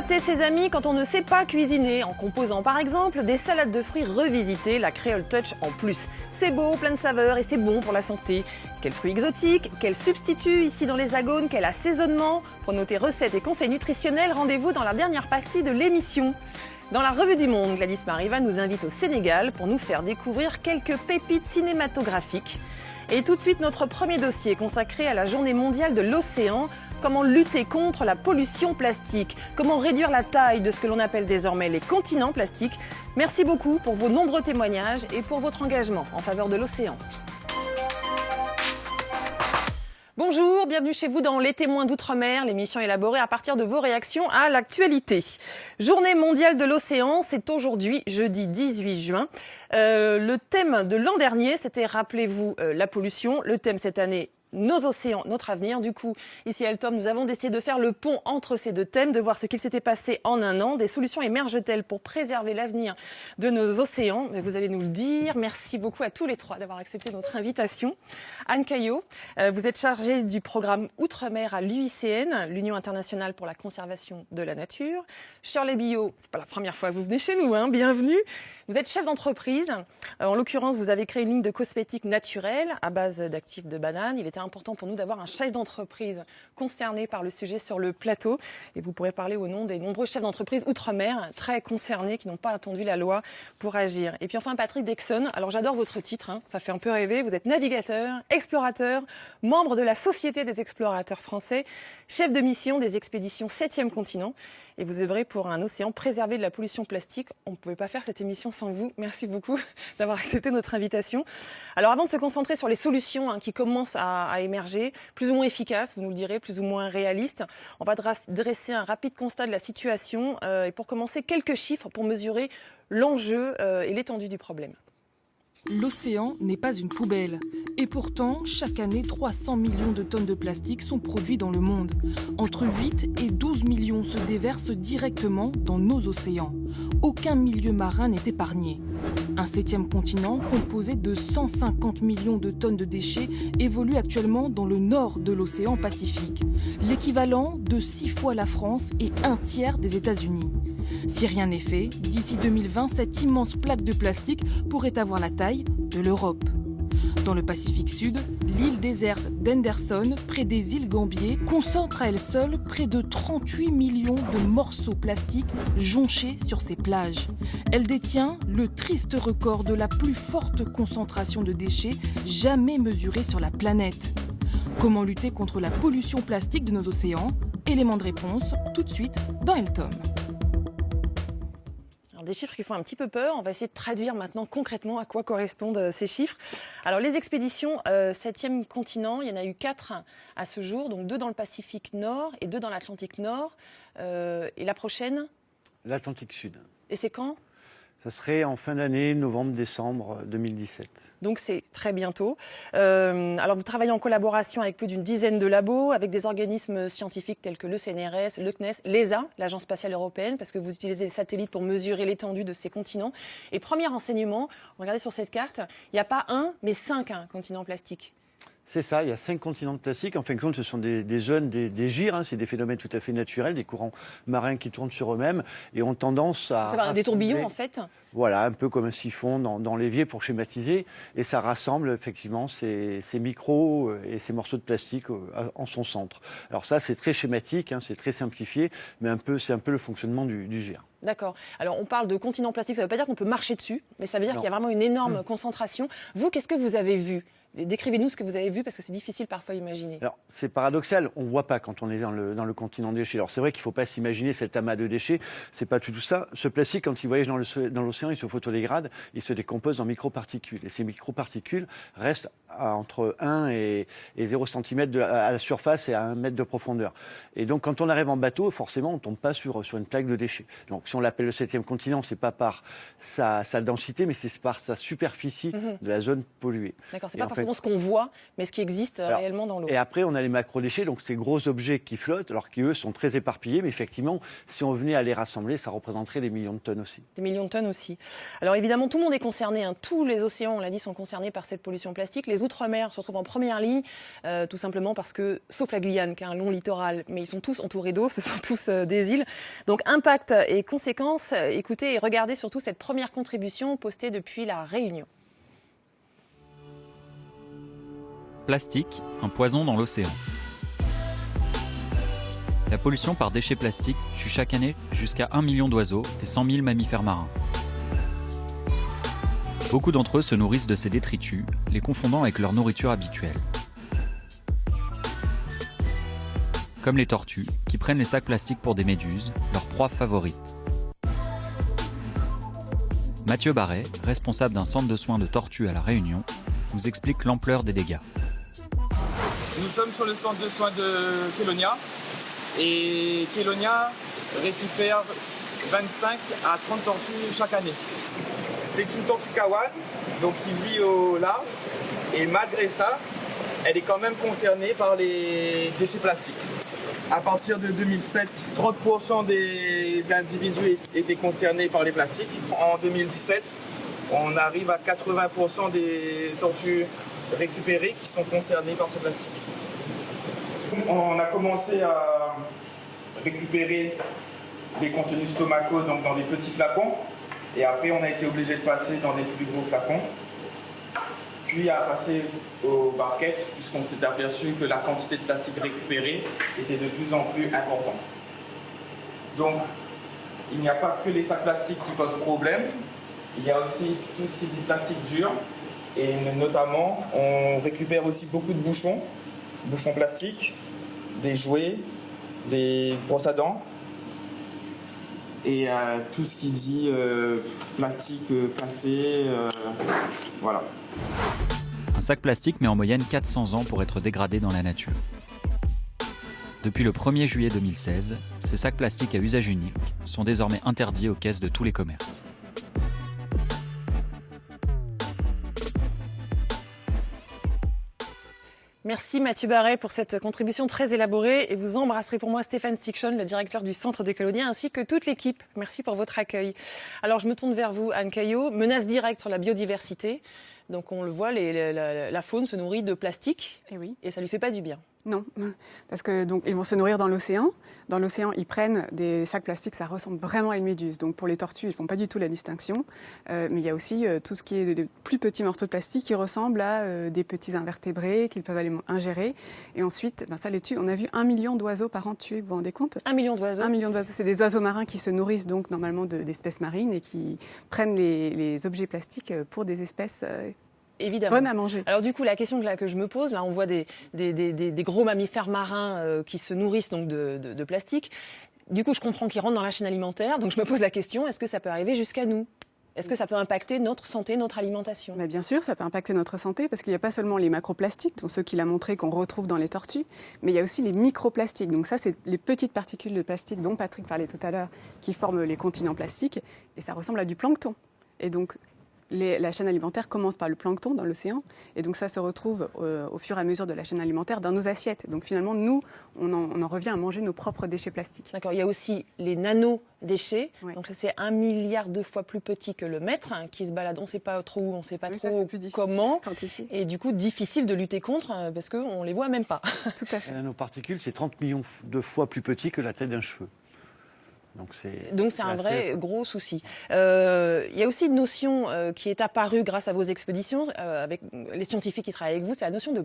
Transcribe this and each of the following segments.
gâter ses amis quand on ne sait pas cuisiner, en composant par exemple des salades de fruits revisitées, la Creole Touch en plus. C'est beau, plein de saveurs et c'est bon pour la santé. Quels fruits exotiques, quels substituts ici dans l'Hexagone, quel assaisonnement. Pour noter recettes et conseils nutritionnels, rendez-vous dans la dernière partie de l'émission. Dans la Revue du Monde, Gladys Mariva nous invite au Sénégal pour nous faire découvrir quelques pépites cinématographiques. Et tout de suite, notre premier dossier consacré à la Journée mondiale de l'océan. Comment lutter contre la pollution plastique? Comment réduire la taille de ce que l'on appelle désormais les continents plastiques? Merci beaucoup pour vos nombreux témoignages et pour votre engagement en faveur de l'océan. Bonjour, bienvenue chez vous dans Les Témoins d'Outre-mer, l'émission élaborée à partir de vos réactions à l'actualité. Journée mondiale de l'océan, c'est aujourd'hui, jeudi 18 juin. Le thème de l'an dernier, c'était, rappelez-vous, la pollution. Le thème cette année, nos océans, notre avenir. Du coup, ici à Eltom, nous avons décidé de faire le pont entre ces deux thèmes, de voir ce qu'il s'était passé en un an. Des solutions émergent-elles pour préserver l'avenir de nos océans? Mais vous allez nous le dire. Merci beaucoup à tous les trois d'avoir accepté notre invitation. Anne Caillot, vous êtes chargée du programme Outre-mer à l'UICN, l'Union internationale pour la conservation de la nature. Shirley Billot, c'est pas la première fois que vous venez chez nous, hein, bienvenue. Vous êtes chef d'entreprise. En l'occurrence, vous avez créé une ligne de cosmétiques naturels à base d'actifs de banane. Il était important pour nous d'avoir un chef d'entreprise concerné par le sujet sur le plateau. Et vous pourrez parler au nom des nombreux chefs d'entreprise outre-mer très concernés qui n'ont pas attendu la loi pour agir. Et puis enfin, Patrick Dexon. Alors j'adore votre titre, hein, ça fait un peu rêver. Vous êtes navigateur, explorateur, membre de la Société des explorateurs français, chef de mission des expéditions 7e continent. Et vous œuvrez pour un océan préservé de la pollution plastique. On ne pouvait pas faire cette émission sans vous. Merci beaucoup d'avoir accepté notre invitation. Alors avant de se concentrer sur les solutions qui commencent à émerger, plus ou moins efficaces, vous nous le direz, plus ou moins réalistes, on va dresser un rapide constat de la situation. Et pour commencer, quelques chiffres pour mesurer l'enjeu et l'étendue du problème. L'océan n'est pas une poubelle. Et pourtant, chaque année, 300 millions de tonnes de plastique sont produits dans le monde. Entre 8 et 12 millions se déversent directement dans nos océans. Aucun milieu marin n'est épargné. Un 7e continent, composé de 150 millions de tonnes de déchets, évolue actuellement dans le nord de l'océan Pacifique. L'équivalent de 6 fois la France et un tiers des États-Unis. Si rien n'est fait, d'ici 2020, cette immense plaque de plastique pourrait avoir la taille de l'Europe. Dans le Pacifique Sud, l'île déserte d'Henderson, près des îles Gambier, concentre à elle seule près de 38 millions de morceaux plastiques jonchés sur ses plages. Elle détient le triste record de la plus forte concentration de déchets jamais mesurée sur la planète. Comment lutter contre la pollution plastique de nos océans? Élément de réponse, tout de suite dans Eltom. Des chiffres qui font un petit peu peur. On va essayer de traduire maintenant concrètement à quoi correspondent ces chiffres. Alors les expéditions 7e continent, il y en a eu 4 à ce jour, donc 2 dans le Pacifique Nord et 2 dans l'Atlantique Nord. Et la prochaine? L'Atlantique Sud. Et c'est quand? Ça serait en fin d'année, novembre-décembre 2017. Donc c'est très bientôt. Alors vous travaillez en collaboration avec plus d'une dizaine de labos, avec des organismes scientifiques tels que le CNRS, le CNES, l'ESA, l'Agence spatiale européenne, parce que vous utilisez des satellites pour mesurer l'étendue de ces continents. Et premier renseignement, regardez sur cette carte, il n'y a pas un, mais 5 continents plastiques. C'est ça, il y a 5 continents de plastique. En fin de compte, ce sont des zones, des gyres, c'est des phénomènes tout à fait naturels, des courants marins qui tournent sur eux-mêmes et ont tendance à... Ça va, des tourbillons en fait? Voilà, un peu comme un siphon dans l'évier pour schématiser. Et ça rassemble effectivement ces micros et ces morceaux de plastique en son centre. Alors ça, c'est très schématique, c'est très simplifié, mais c'est un peu le fonctionnement du gyre. D'accord. Alors on parle de continent plastique, ça ne veut pas dire qu'on peut marcher dessus, mais ça veut dire qu'il y a vraiment une énorme concentration. Vous, qu'est-ce que vous avez vu? Décrivez-nous ce que vous avez vu, parce que c'est difficile parfois à imaginer. Alors, c'est paradoxal, on ne voit pas quand on est dans le continent déchets. Alors, c'est vrai qu'il ne faut pas s'imaginer cet amas de déchets, c'est pas tout ça. Ce plastique, quand il voyage dans l'océan, il se photodégrade, il se décompose en microparticules. Et ces microparticules restent entre 1 et 0 cm à la surface et à 1 mètre de profondeur. Et donc, quand on arrive en bateau, forcément, on ne tombe pas sur une plaque de déchets. Donc, si on l'appelle le 7e continent, c'est pas par sa densité, mais c'est par sa superficie de la zone polluée. D'accord, c'est pas par forcément ce qu'on voit, mais ce qui existe réellement dans l'eau. Et après, on a les macrodéchets, donc ces gros objets qui flottent, alors qu'eux sont très éparpillés, mais effectivement, si on venait à les rassembler, ça représenterait des millions de tonnes aussi. Des millions de tonnes aussi. Alors évidemment, tout le monde est concerné, hein. Tous les océans, on l'a dit, sont concernés par cette pollution plastique. Les outre-mer se retrouvent en première ligne, tout simplement parce que, sauf la Guyane, qui a un long littoral, mais ils sont tous entourés d'eau, ce sont tous des îles. Donc impact et conséquences, écoutez et regardez surtout cette première contribution postée depuis la Réunion. Plastique, un poison dans l'océan. La pollution par déchets plastiques tue chaque année jusqu'à 1 million d'oiseaux et 100 000 mammifères marins. Beaucoup d'entre eux se nourrissent de ces détritus, les confondant avec leur nourriture habituelle. Comme les tortues, qui prennent les sacs plastiques pour des méduses, leur proie favorite. Mathieu Barret, responsable d'un centre de soins de tortues à La Réunion, nous explique l'ampleur des dégâts. Nous sommes sur le centre de soins de Kélonia et Kélonia récupère 25 à 30 tortues chaque année. C'est une tortue kawan, donc qui vit au large, et malgré ça, elle est quand même concernée par les déchets plastiques. À partir de 2007, 30% des individus étaient concernés par les plastiques. En 2017, on arrive à 80% des tortues récupérées qui sont concernées par ces plastiques. On a commencé à récupérer les contenus stomacaux donc dans des petits flacons, et après on a été obligé de passer dans des plus gros flacons, puis à passer aux barquettes, puisqu'on s'est aperçu que la quantité de plastique récupérée était de plus en plus importante. Donc il n'y a pas que les sacs plastiques qui posent problème, il y a aussi tout ce qui est plastique dur, et notamment on récupère aussi beaucoup de bouchons plastiques, des jouets, des brosses à dents, et tout ce qui dit plastique cassé, voilà. Un sac plastique met en moyenne 400 ans pour être dégradé dans la nature. Depuis le 1er juillet 2016, ces sacs plastiques à usage unique sont désormais interdits aux caisses de tous les commerces. Merci Mathieu Barret pour cette contribution très élaborée et vous embrasserez pour moi Stéphane Stickson, le directeur du centre de Kélonia, ainsi que toute l'équipe. Merci pour votre accueil. Alors je me tourne vers vous, Anne Caillot. Menace directe sur la biodiversité. Donc on le voit, la faune se nourrit de plastique et ça lui fait pas du bien. Non, parce que donc ils vont se nourrir dans l'océan. Dans l'océan, ils prennent des sacs plastiques, ça ressemble vraiment à une méduse. Donc pour les tortues, ils font pas du tout la distinction. Mais il y a aussi tout ce qui est des plus petits morceaux de plastique qui ressemblent à des petits invertébrés qu'ils peuvent aller ingérer. Et ensuite, ça les tue. On a vu 1 million d'oiseaux par an tués, vous vous rendez compte ? 1 million d'oiseaux. 1 million d'oiseaux. C'est des oiseaux marins qui se nourrissent donc normalement d'espèces marines et qui prennent les objets plastiques pour des espèces évidemment bonnes à manger. Alors du coup, la question que je me pose, là on voit des gros mammifères marins qui se nourrissent donc de plastique. Du coup, je comprends qu'ils rentrent dans la chaîne alimentaire. Donc je me pose la question, est-ce que ça peut arriver jusqu'à nous ? Est-ce que ça peut impacter notre santé, notre alimentation ? Bien sûr, ça peut impacter notre santé parce qu'il n'y a pas seulement les macroplastiques, dont ceux qu'il a montré qu'on retrouve dans les tortues, mais il y a aussi les microplastiques. Donc ça, c'est les petites particules de plastique dont Patrick parlait tout à l'heure, qui forment les continents plastiques, et ça ressemble à du plancton. Et donc, la chaîne alimentaire commence par le plancton dans l'océan, et donc ça se retrouve au fur et à mesure de la chaîne alimentaire dans nos assiettes. Donc finalement, nous, on en revient à manger nos propres déchets plastiques. D'accord, il y a aussi les nano-déchets, donc c'est 1 milliard de fois plus petit que le mètre, qui se balade, on ne sait pas trop où, on ne sait pas trop comment, et du coup difficile de lutter contre, parce qu'on ne les voit même pas. Tout à fait. Les nanoparticules, c'est 30 millions de fois plus petit que la tête d'un cheveu. Donc c'est un vrai gros souci. Il y a aussi une notion qui est apparue grâce à vos expéditions, avec les scientifiques qui travaillent avec vous, c'est la notion de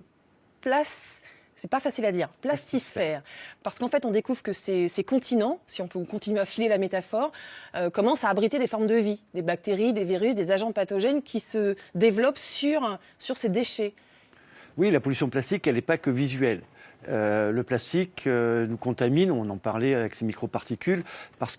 c'est pas facile à dire, plastisphère. Parce qu'en fait, on découvre que ces continents, si on peut continuer à filer la métaphore, commencent à abriter des formes de vie, des bactéries, des virus, des agents pathogènes qui se développent sur ces déchets. Oui, la pollution plastique, elle n'est pas que visuelle. Le plastique nous contamine, on en parlait avec ces microparticules, par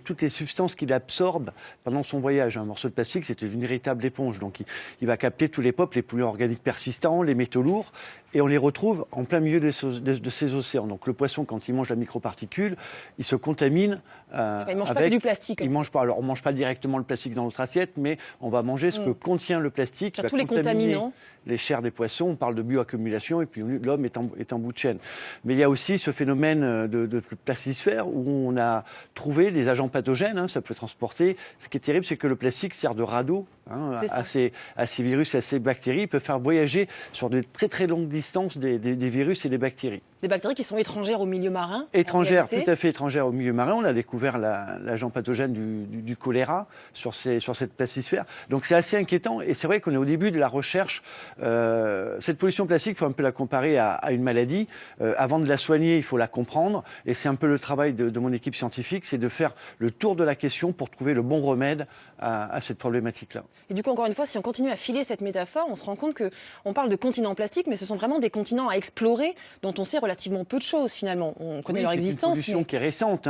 toutes les substances qu'il absorbe pendant son voyage. Un morceau de plastique, c'est une véritable éponge. Donc il va capter tous les polluants organiques persistants, les métaux lourds, Et on les retrouve en plein milieu de ces océans. Donc le poisson, quand il mange la microparticule, il se contamine. Il ne mange pas que du plastique. On ne mange pas directement le plastique dans notre assiette, mais on va manger ce que contient le plastique. Tous les contaminants. Les chairs des poissons, on parle de bioaccumulation, et puis l'homme est en bout de chaîne. Mais il y a aussi ce phénomène de plastisphère où on a trouvé des agents pathogènes, ça peut transporter. Ce qui est terrible, c'est que le plastique sert de radeau à ces virus et à ces bactéries. Il peut faire voyager sur de très très longues distances des virus et des bactéries. Des bactéries qui sont étrangères au milieu marin. Étrangères, tout à fait étrangères au milieu marin. On a découvert l'agent pathogène du choléra sur cette plastisphère. Donc c'est assez inquiétant. Et c'est vrai qu'on est au début de la recherche. Cette pollution plastique, il faut un peu la comparer à une maladie. Avant de la soigner, il faut la comprendre. Et c'est un peu le travail de mon équipe scientifique, c'est de faire le tour de la question pour trouver le bon remède à cette problématique-là. Et du coup, encore une fois, si on continue à filer cette métaphore, on se rend compte qu'on parle de continents plastiques, mais ce sont vraiment des continents à explorer dont on sait relativement peu de choses finalement. On connaît leur existence. C'est une pollution qui est récente.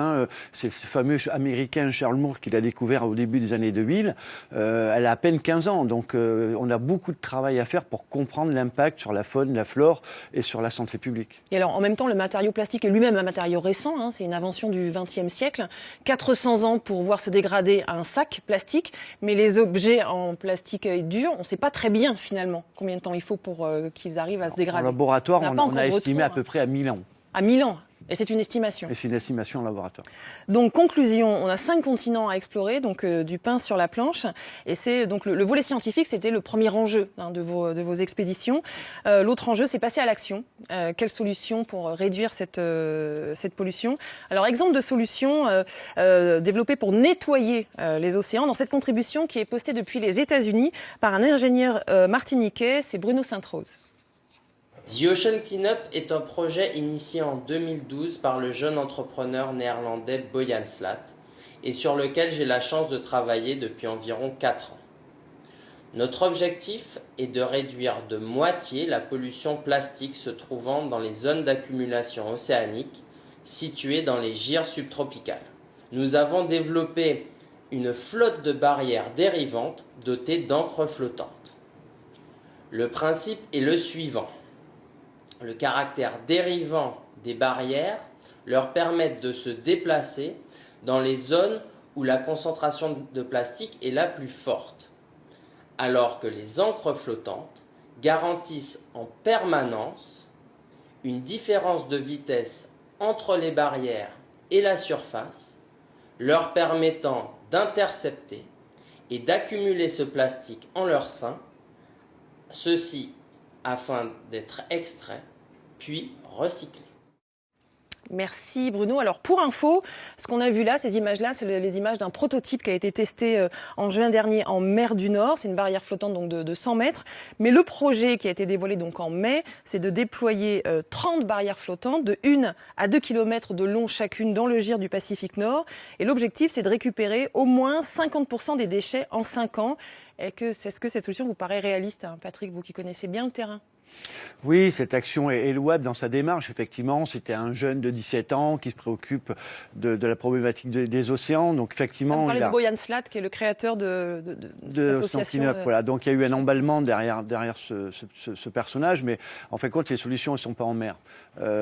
C'est ce fameux américain Charles Moore qui l'a découvert au début des années 2000. Elle a à peine 15 ans. Donc on a beaucoup de travail à faire pour comprendre l'impact sur la faune, la flore et sur la santé publique. Et alors en même temps, le matériau plastique est lui-même un matériau récent. C'est une invention du XXe siècle. 400 ans pour voir se dégrader un sac plastique. Mais les objets en plastique dur, on ne sait pas très bien finalement combien de temps il faut pour qu'ils arrivent à se dégrader. En laboratoire, on a estimé à peu près à 1000 ans. À 1000 ans. Et c'est une estimation. Et c'est une estimation en laboratoire. Donc, conclusion, on a 5 continents à explorer, donc du pain sur la planche. Et c'est donc le volet scientifique, c'était le premier enjeu de vos expéditions. L'autre enjeu, c'est passer à l'action. Quelle solution pour réduire cette pollution? Alors, exemple de solution développée pour nettoyer les océans dans cette contribution qui est postée depuis les États-Unis par un ingénieur martiniquais, c'est Bruno Sainte-Rose. The Ocean Cleanup est un projet initié en 2012 par le jeune entrepreneur néerlandais Boyan Slat et sur lequel j'ai la chance de travailler depuis environ 4 ans. Notre objectif est de réduire de moitié la pollution plastique se trouvant dans les zones d'accumulation océanique situées dans les gyres subtropicales. Nous avons développé une flotte de barrières dérivantes dotées d'encre flottante. Le principe est le suivant. Le caractère dérivant des barrières leur permet de se déplacer dans les zones où la concentration de plastique est la plus forte, alors que les encres flottantes garantissent en permanence une différence de vitesse entre les barrières et la surface, leur permettant d'intercepter et d'accumuler ce plastique en leur sein, ceci afin d'être extrait, puis recyclé. Merci Bruno. Alors pour info, ce qu'on a vu là, ces images-là, c'est les images d'un prototype qui a été testé en juin dernier en mer du Nord. C'est une barrière flottante donc de 100 mètres. Mais le projet qui a été dévoilé donc en mai, c'est de déployer 30 barrières flottantes de 1 à 2 km de long chacune dans le gyre du Pacifique Nord. Et l'objectif, c'est de récupérer au moins 50% des déchets en 5 ans. Est-ce que cette solution vous paraît réaliste, Patrick, vous qui connaissez bien le terrain? Oui, cette action est louable dans sa démarche. Effectivement, c'était un jeune de 17 ans qui se préoccupe de la problématique des océans. Donc, effectivement, vous parlez de Boyan Slat, qui est le créateur de cette association. Voilà. Donc, il y a eu un emballement derrière ce personnage. Mais en fin de compte, les solutions ne sont pas en mer.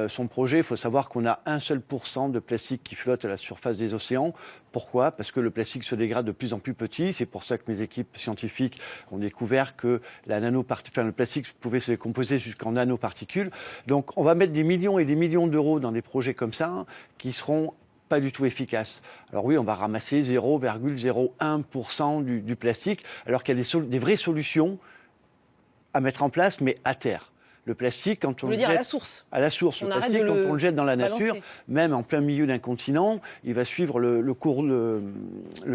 Son projet, il faut savoir qu'on a 1 seul % de plastique qui flotte à la surface des océans. Pourquoi? Parce que le plastique se dégrade de plus en plus petit. C'est pour ça que mes équipes scientifiques ont découvert que le plastique pouvait se décomposer jusqu'en nanoparticules. Donc, on va mettre des millions et des millions d'euros dans des projets comme ça qui seront pas du tout efficaces. Alors oui, on va ramasser 0,01% du plastique, alors qu'il y a des vraies solutions à mettre en place, mais à terre. Le plastique, quand on le jette... à la source. À la source. Le plastique, quand on le jette dans la nature, même en plein milieu d'un continent, il va suivre le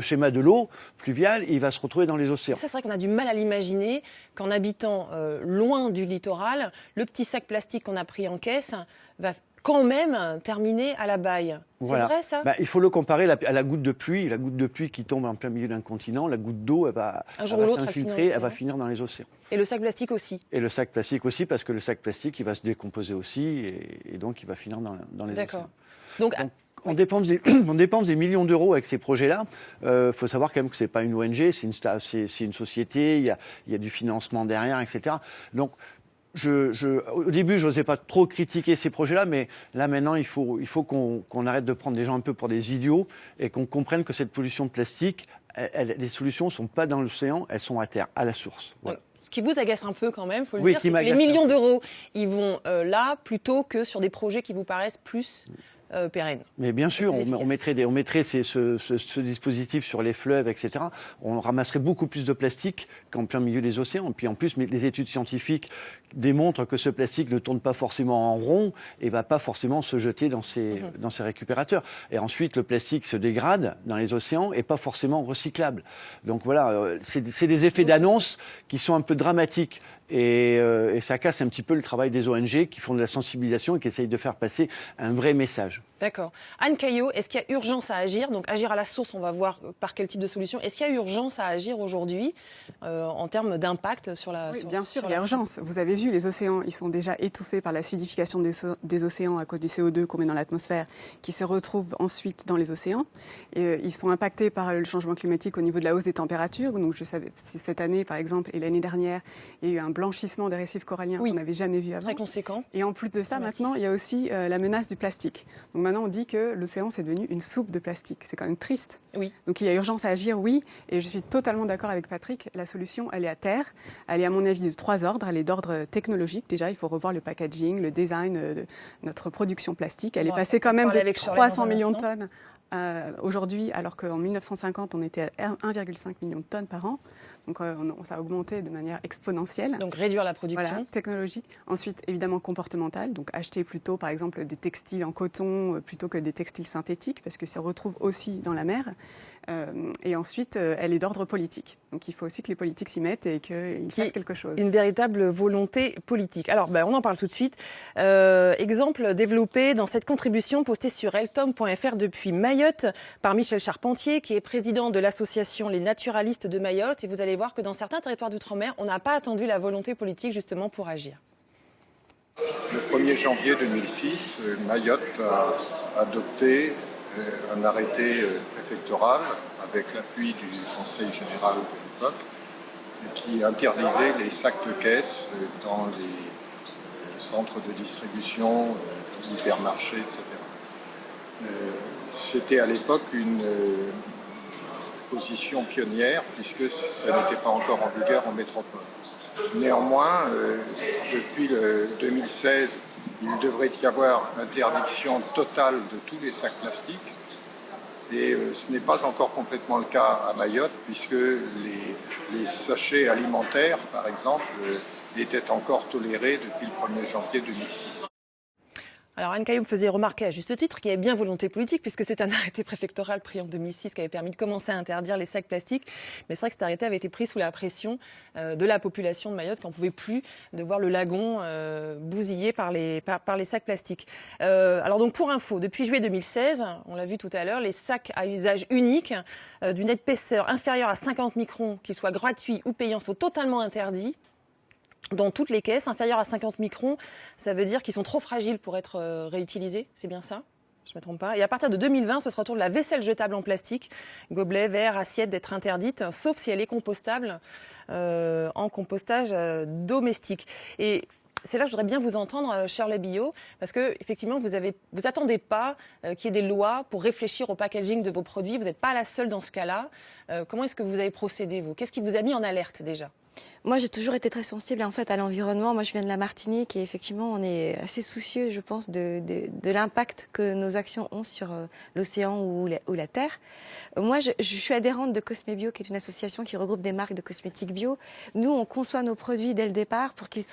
schéma de l'eau pluviale et il va se retrouver dans les océans. Ça, c'est vrai qu'on a du mal à l'imaginer qu'en habitant loin du littoral, le petit sac plastique qu'on a pris en caisse va quand même terminer à la baille. Voilà. C'est vrai, ça? Il faut le comparer à la goutte de pluie. La goutte de pluie qui tombe en plein milieu d'un continent, la goutte d'eau, elle va s'infiltrer, elle va finir dans les océans. Et le sac plastique aussi? Et le sac plastique aussi, parce que le sac plastique, il va se décomposer aussi, et donc il va finir dans les océans. Donc, on dépense des millions d'euros avec ces projets-là. Faut savoir quand même que c'est pas une ONG, c'est une société, il y a du financement derrière, etc. Donc, Au début, je n'osais pas trop critiquer ces projets-là, mais là maintenant, il faut qu'on arrête de prendre des gens un peu pour des idiots et qu'on comprenne que cette pollution de plastique, les solutions ne sont pas dans l'océan, elles sont à terre, à la source. Voilà. Ce qui vous agace un peu quand même, faut le Oui, dire, c'est que les millions d'euros, ils vont là plutôt que sur des projets qui vous paraissent plus pérennes. Mais bien sûr, on mettrait ce dispositif sur les fleuves, etc. On ramasserait beaucoup plus de plastique qu'en plein milieu des océans. Et puis en plus, les études scientifiques démontrent que ce plastique ne tourne pas forcément en rond et va pas forcément se jeter dans ces récupérateurs. Et ensuite, le plastique se dégrade dans les océans et pas forcément recyclable. Donc voilà, c'est des effets d'annonce qui sont un peu dramatiques. Et ça casse un petit peu le travail des ONG qui font de la sensibilisation et qui essayent de faire passer un vrai message. D'accord. Anne Caillot, est-ce qu'il y a urgence à agir? Donc agir à la source, on va voir par quel type de solution. Est-ce qu'il y a urgence à agir aujourd'hui en termes d'impact sur la... Oui, bien sûr, il y a urgence. Vous avez vu, les océans, ils sont déjà étouffés par l'acidification des océans à cause du CO2 qu'on met dans l'atmosphère, qui se retrouve ensuite dans les océans. Et, ils sont impactés par le changement climatique au niveau de la hausse des températures. Donc je savais, cette année, par exemple, et l'année dernière, il y a eu un blanchissement des récifs coralliens qu'on n'avait jamais vu avant. Très conséquent. Et en plus de ça, maintenant, il y a aussi la menace du plastique. Donc maintenant, on dit que l'océan, c'est devenu une soupe de plastique. C'est quand même triste. Oui. Donc il y a urgence à agir, oui. Et je suis totalement d'accord avec Patrick. La solution, elle est à terre. Elle est, à mon avis, de 3 ordres. Elle est d'ordre technologique. Déjà, il faut revoir le packaging, le design de notre production plastique. Elle est passée quand même de 300 millions de tonnes aujourd'hui, alors qu'en 1950, on était à 1,5 million de tonnes par an. Donc ça a augmenté de manière exponentielle. Donc réduire la production. Voilà, technologie. Ensuite, évidemment, comportementale. Donc acheter plutôt, par exemple, des textiles en coton plutôt que des textiles synthétiques, parce que ça retrouve aussi dans la mer. Et ensuite, elle est d'ordre politique. Donc il faut aussi que les politiques s'y mettent et qu'ils fassent quelque chose. Une véritable volonté politique. Alors, on en parle tout de suite. Exemple développé dans cette contribution postée sur eltom.fr depuis Mayotte par Michel Charpentier, qui est président de l'association Les Naturalistes de Mayotte. Et vous allez voir que dans certains territoires d'outre-mer, on n'a pas attendu la volonté politique justement pour agir. Le 1er janvier 2006, Mayotte a adopté un arrêté préfectoral avec l'appui du Conseil général de l'époque qui interdisait les sacs de caisse dans les centres de distribution, hypermarchés, etc. C'était à l'époque une position pionnière puisque ça n'était pas encore en vigueur en métropole. Néanmoins, depuis le 2016, il devrait y avoir interdiction totale de tous les sacs plastiques. Et ce n'est pas encore complètement le cas à Mayotte, puisque les sachets alimentaires, par exemple, étaient encore tolérés depuis le 1er janvier 2006. Alors Anne Caillot me faisait remarquer à juste titre qu'il y avait bien volonté politique, puisque c'est un arrêté préfectoral pris en 2006 qui avait permis de commencer à interdire les sacs plastiques. Mais c'est vrai que cet arrêté avait été pris sous la pression de la population de Mayotte, qui n'en pouvait plus de voir le lagon bousillé par les sacs plastiques. Alors donc pour info, depuis juillet 2016, on l'a vu tout à l'heure, les sacs à usage unique d'une épaisseur inférieure à 50 microns, qu'ils soient gratuits ou payants, sont totalement interdits. Dans toutes les caisses, inférieures à 50 microns, ça veut dire qu'ils sont trop fragiles pour être réutilisés, c'est bien ça? Je ne me trompe pas. Et à partir de 2020, ce sera au tour de la vaisselle jetable en plastique, gobelets, verres, assiettes, d'être interdite, sauf si elle est compostable en compostage domestique. Et c'est là que je voudrais bien vous entendre, Shirley Billot, parce que effectivement, vous attendez pas qu'il y ait des lois pour réfléchir au packaging de vos produits. Vous n'êtes pas la seule dans ce cas-là. Comment est-ce que vous avez procédé, vous? Qu'est-ce qui vous a mis en alerte déjà? Moi, j'ai toujours été très sensible en fait à l'environnement. Moi, je viens de la Martinique et effectivement, on est assez soucieux, je pense, de l'impact que nos actions ont sur l'océan ou la terre. Moi, je suis adhérente de Cosmebio, qui est une association qui regroupe des marques de cosmétiques bio. Nous, on conçoit nos produits dès le départ pour qu'ils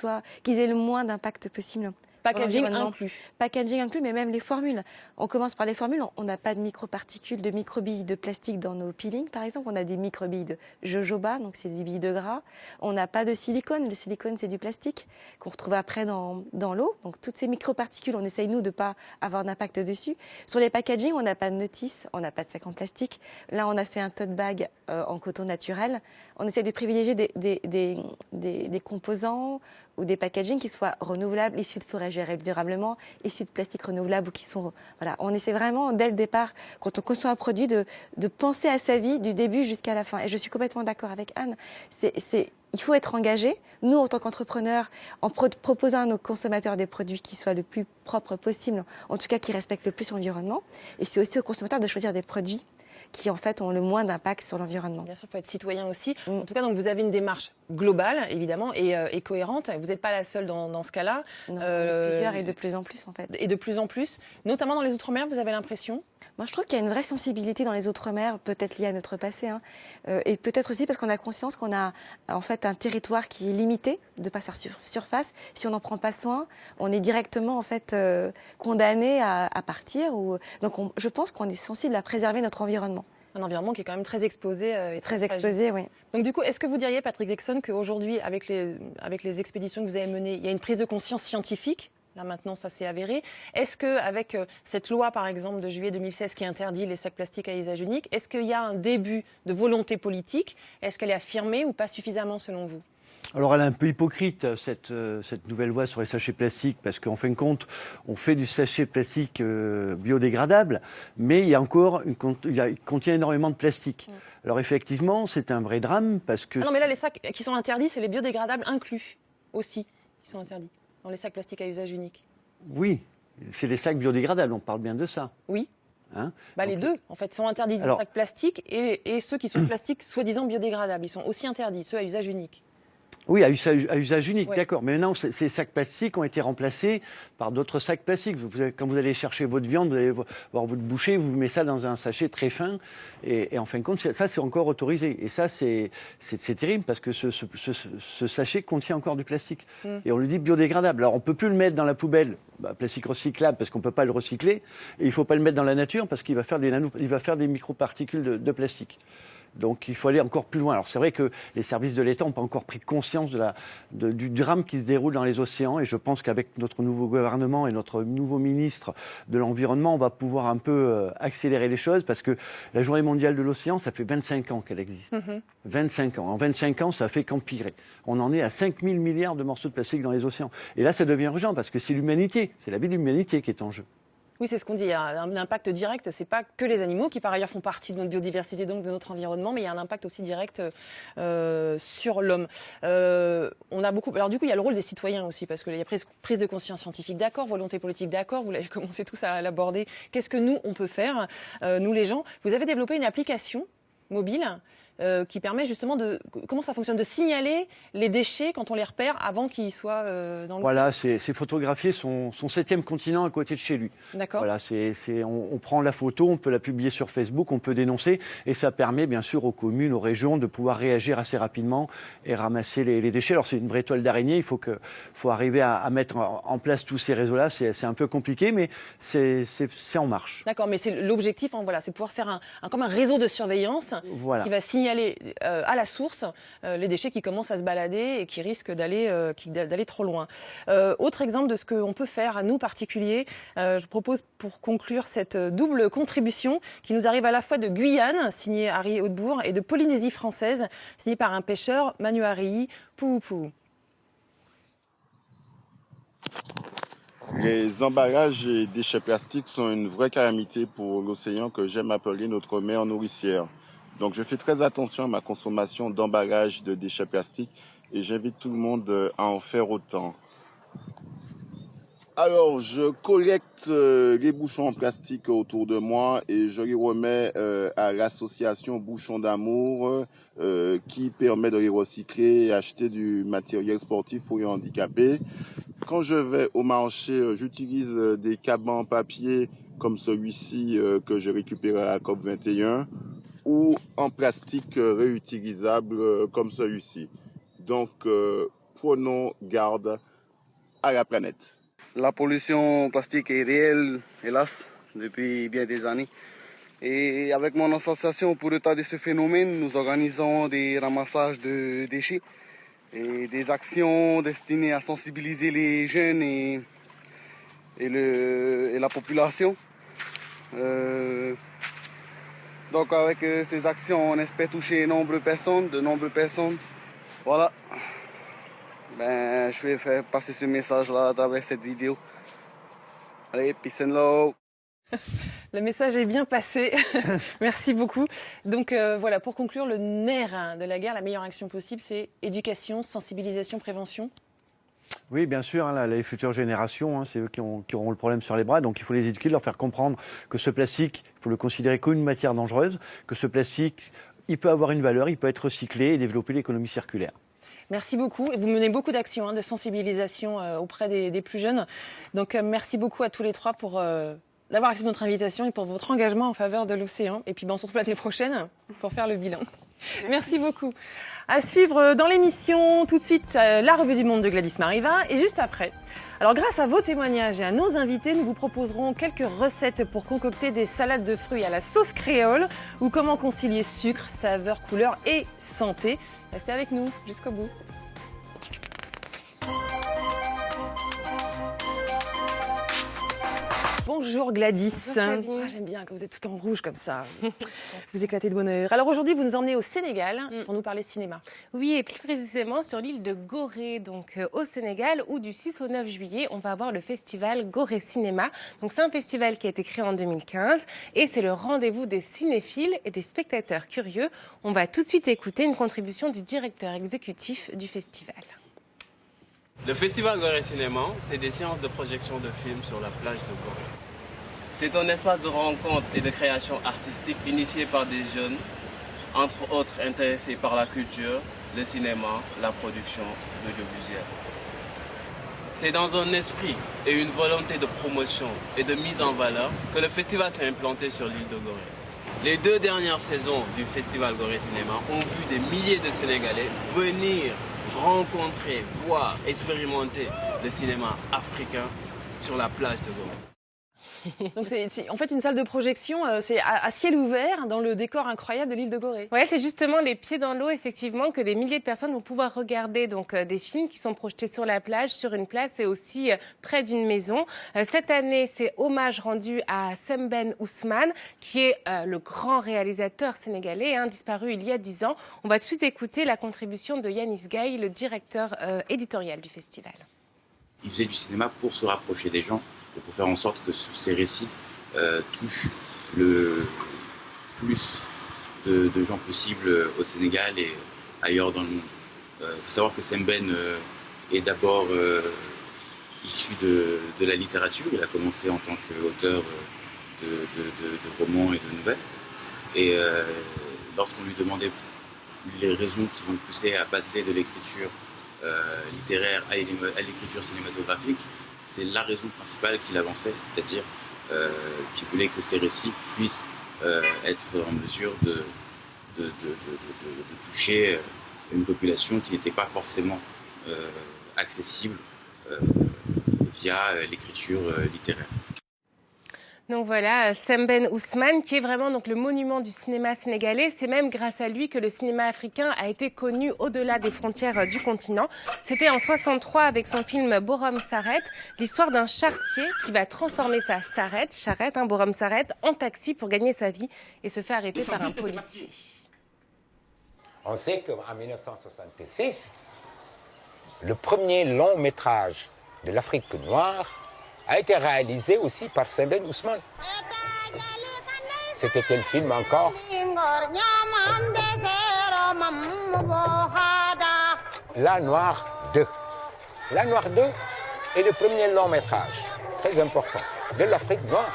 aient le moins d'impact possible. Packaging inclus. Packaging inclus, mais même les formules. On commence par les formules. On n'a pas de microparticules, de microbilles de plastique dans nos peelings, par exemple. On a des microbilles de jojoba, donc c'est des billes de gras. On n'a pas de silicone. Le silicone, c'est du plastique qu'on retrouve après dans l'eau. Donc toutes ces microparticules, on essaye, nous, de ne pas avoir d'impact dessus. Sur les packaging, on n'a pas de notice, on n'a pas de sac en plastique. Là, on a fait un tote bag en coton naturel. On essaie de privilégier des composants ou des packagings qui soient renouvelables, issus de forêts gérées durablement, issus de plastique renouvelable ou qui sont... Voilà, on essaie vraiment, dès le départ, quand on conçoit un produit, de penser à sa vie du début jusqu'à la fin. Et je suis complètement d'accord avec Anne. Il faut être engagé. Nous, en tant qu'entrepreneurs, en proposant à nos consommateurs des produits qui soient le plus propres possible, en tout cas qui respectent le plus l'environnement. Et c'est aussi aux consommateurs de choisir des produits qui, en fait, ont le moins d'impact sur l'environnement. Bien sûr, il faut être citoyen aussi. En tout cas, donc, vous avez une démarche globale, évidemment, et cohérente. Vous n'êtes pas la seule dans ce cas-là. Non, plusieurs et de plus en plus, en fait. Et de plus en plus, notamment dans les Outre-mer, vous avez l'impression ? Moi, je trouve qu'il y a une vraie sensibilité dans les Outre-mer, peut-être liée à notre passé, hein, et peut-être aussi parce qu'on a conscience qu'on a en fait un territoire qui est limité de par sa surface. Si on n'en prend pas soin, on est directement en fait condamné à partir. Donc, je pense qu'on est sensible à préserver notre environnement. Un environnement qui est quand même très exposé. Très exposé, oui. Donc du coup, est-ce que vous diriez, Patrick Dexon, qu'aujourd'hui, avec les expéditions que vous avez menées, il y a une prise de conscience scientifique ? Là maintenant, ça s'est avéré. Est-ce qu'avec cette loi, par exemple, de juillet 2016 qui interdit les sacs plastiques à usage unique, est-ce qu'il y a un début de volonté politique ? Est-ce qu'elle est affirmée ou pas suffisamment selon vous ? Alors elle est un peu hypocrite, cette nouvelle loi sur les sachets plastiques, parce qu'en fin de compte, on fait du sachet plastique biodégradable, mais il contient énormément de plastique. Alors effectivement, c'est un vrai drame, parce que... Ah non, mais là, les sacs qui sont interdits, c'est les biodégradables inclus aussi, qui sont interdits dans les sacs plastiques à usage unique. Oui, c'est les sacs biodégradables, on parle bien de ça. Oui. Hein ? Les deux, en fait, sont interdits, les sacs plastiques et ceux qui sont plastiques soi-disant biodégradables. Ils sont aussi interdits, ceux à usage unique. Oui, à usage unique, ouais. D'accord. Mais maintenant, ces sacs plastiques ont été remplacés par d'autres sacs plastiques. Quand vous allez chercher votre viande, vous allez voir votre boucher, vous mettez ça dans un sachet très fin. Et en fin de compte, ça, c'est encore autorisé. Et ça, c'est terrible parce que ce sachet contient encore du plastique. Et on lui dit biodégradable. Alors, on ne peut plus le mettre dans la poubelle, plastique recyclable, parce qu'on ne peut pas le recycler. Et il ne faut pas le mettre dans la nature parce qu'il va faire des microparticules de plastique. Donc il faut aller encore plus loin. Alors c'est vrai que les services de l'État n'ont pas encore pris conscience du drame qui se déroule dans les océans, et je pense qu'avec notre nouveau gouvernement et notre nouveau ministre de l'Environnement, on va pouvoir un peu accélérer les choses, parce que la Journée mondiale de l'océan, ça fait 25 ans qu'elle existe. 25 ans. En 25 ans, ça fait qu'empirer. On en est à 5 000 milliards de morceaux de plastique dans les océans. Et là, ça devient urgent, parce que c'est l'humanité, c'est la vie de l'humanité qui est en jeu. Oui, c'est ce qu'on dit. Il y a un impact direct. C'est pas que les animaux qui, par ailleurs, font partie de notre biodiversité, donc de notre environnement, mais il y a un impact aussi direct sur l'homme. On a beaucoup. Alors du coup, il y a le rôle des citoyens aussi, parce qu'il y a prise de conscience scientifique, d'accord, volonté politique, d'accord. Vous l'avez commencé tous à l'aborder. Qu'est-ce que nous on peut faire, nous les gens ? Vous avez développé une application mobile qui permet justement comment ça fonctionne, de signaler les déchets quand on les repère avant qu'ils soient dans l'eau. Voilà, c'est photographier son 7e continent à côté de chez lui. D'accord. Voilà, on prend la photo, on peut la publier sur Facebook, on peut dénoncer, et ça permet bien sûr aux communes, aux régions de pouvoir réagir assez rapidement et ramasser les déchets. Alors c'est une vraie toile d'araignée, il faut arriver à mettre en place tous ces réseaux-là. C'est un peu compliqué, mais c'est en marche. D'accord, mais c'est l'objectif, c'est pouvoir faire comme un réseau de surveillance qui va signaler à la source les déchets qui commencent à se balader et qui risquent d'aller trop loin. Autre exemple de ce qu'on peut faire à nous particuliers, je propose pour conclure cette double contribution qui nous arrive à la fois de Guyane, signé Harry Hautebourg, et de Polynésie française, signé par un pêcheur, Manu Harry Pouhou. Les emballages et déchets plastiques sont une vraie calamité pour l'océan que j'aime appeler notre mère nourricière. Donc je fais très attention à ma consommation d'emballages de déchets plastiques et j'invite tout le monde à en faire autant. Alors je collecte les bouchons en plastique autour de moi et je les remets à l'association Bouchons d'Amour qui permet de les recycler et acheter du matériel sportif pour les handicapés. Quand je vais au marché, j'utilise des cabans en papier comme celui-ci que j'ai récupéré à la COP21. Ou en plastique réutilisable comme celui-ci. Donc, prenons garde à la planète. La pollution plastique est réelle, hélas, depuis bien des années. Et avec mon association, pour retarder ce phénomène, nous organisons des ramassages de déchets et des actions destinées à sensibiliser les jeunes et la population. Donc avec ces actions, on espère toucher de nombreuses personnes. Voilà. Ben, je vais faire passer ce message-là à travers cette vidéo. Allez, peace and love. Le message est bien passé. Merci beaucoup. Donc voilà, pour conclure, le nerf de la guerre, la meilleure action possible, c'est éducation, sensibilisation, prévention. Oui, bien sûr, hein, les futures générations, hein, c'est eux qui auront le problème sur les bras. Donc il faut les éduquer, leur faire comprendre que ce plastique, il faut le considérer comme une matière dangereuse, que ce plastique, il peut avoir une valeur, il peut être recyclé et développer l'économie circulaire. Merci beaucoup. Et vous menez beaucoup d'actions de sensibilisation auprès des plus jeunes. Donc merci beaucoup à tous les trois pour d'avoir accepté notre invitation et pour votre engagement en faveur de l'océan. Et puis on se retrouve l'année prochaine pour faire le bilan. Merci beaucoup. À suivre dans l'émission, tout de suite, la revue du monde de Gladys Mariva. Et juste après, alors grâce à vos témoignages et à nos invités, nous vous proposerons quelques recettes pour concocter des salades de fruits à la sauce créole ou comment concilier sucre, saveur, couleur et santé. Restez avec nous jusqu'au bout. Bonjour Gladys. Bonjour, j'aime bien que vous êtes tout en rouge comme ça. Vous éclatez de bonheur. Alors aujourd'hui, vous nous emmenez au Sénégal pour nous parler cinéma. Oui, et plus précisément sur l'île de Gorée, donc au Sénégal, où du 6 au 9 juillet, on va avoir le festival Gorée Cinéma. Donc c'est un festival qui a été créé en 2015 et c'est le rendez-vous des cinéphiles et des spectateurs curieux. On va tout de suite écouter une contribution du directeur exécutif du festival. Le festival Gorée Cinéma, c'est des séances de projection de films sur la plage de Gorée. C'est un espace de rencontre et de création artistique initié par des jeunes, entre autres intéressés par la culture, le cinéma, la production audiovisuelle. C'est dans un esprit et une volonté de promotion et de mise en valeur que le festival s'est implanté sur l'île de Gorée. Les 2 dernières saisons du festival Gorée Cinéma ont vu des milliers de Sénégalais venir rencontrer, voir, expérimenter le cinéma africain sur la plage de Gorée. Donc c'est en fait une salle de projection, c'est à ciel ouvert dans le décor incroyable de l'île de Gorée. Ouais, c'est justement les pieds dans l'eau, effectivement, que des milliers de personnes vont pouvoir regarder donc des films qui sont projetés sur la plage, sur une place et aussi près d'une maison. Cette année, c'est hommage rendu à Sembène Ousmane, qui est le grand réalisateur sénégalais, disparu il y a 10 ans. On va tout de suite écouter la contribution de Yanis Gaye, le directeur éditorial du festival. Il faisait du cinéma pour se rapprocher des gens et pour faire en sorte que ces récits touchent le plus de gens possible au Sénégal et ailleurs dans le monde. Il faut savoir que Sembène est d'abord issu de la littérature. Il a commencé en tant qu'auteur de romans et de nouvelles. Et lorsqu'on lui demandait les raisons qui vont le pousser à passer de l'écriture littéraire à l'écriture cinématographique, c'est la raison principale qu'il avançait, c'est-à-dire qu'il voulait que ces récits puissent être en mesure de toucher une population qui n'était pas forcément accessible via l'écriture littéraire. Donc voilà, Sembène Ousmane, qui est vraiment donc le monument du cinéma sénégalais. C'est même grâce à lui que le cinéma africain a été connu au-delà des frontières du continent. C'était en 63 avec son film Borom Saret, l'histoire d'un charretier qui va transformer sa charrette, Borom Saret, en taxi pour gagner sa vie et se fait arrêter par un policier. On sait qu'en 1966, le premier long métrage de l'Afrique noire a été réalisé aussi par Sembène Ousmane. C'était quel film encore? La Noire 2. La Noire 2 est le premier long métrage, très important, de l'Afrique noire.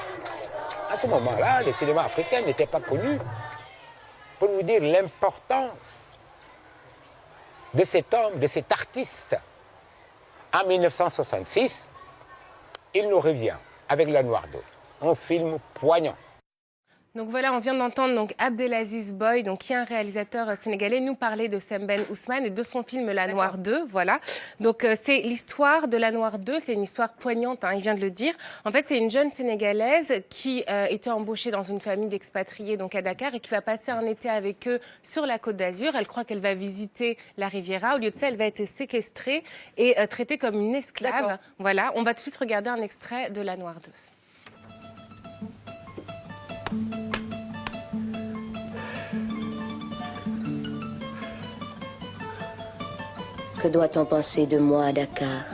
À ce moment-là, le cinéma africain n'était pas connu. Pour vous dire l'importance de cet homme, de cet artiste, en 1966, il nous revient avec La Noire 2, un film poignant. Donc voilà, on vient d'entendre donc Abdelaziz Boy, donc qui est un réalisateur sénégalais, nous parler de Sembène Ousmane et de son film La Noire 2, voilà. Donc c'est l'histoire de La Noire 2, c'est une histoire poignante, il vient de le dire. En fait, c'est une jeune Sénégalaise qui était embauchée dans une famille d'expatriés donc à Dakar et qui va passer un été avec eux sur la Côte d'Azur. Elle croit qu'elle va visiter la Riviera. Au lieu de ça, elle va être séquestrée et traitée comme une esclave. Voilà, on va tout de suite regarder un extrait de La Noire 2. Que doit-on penser de moi à Dakar?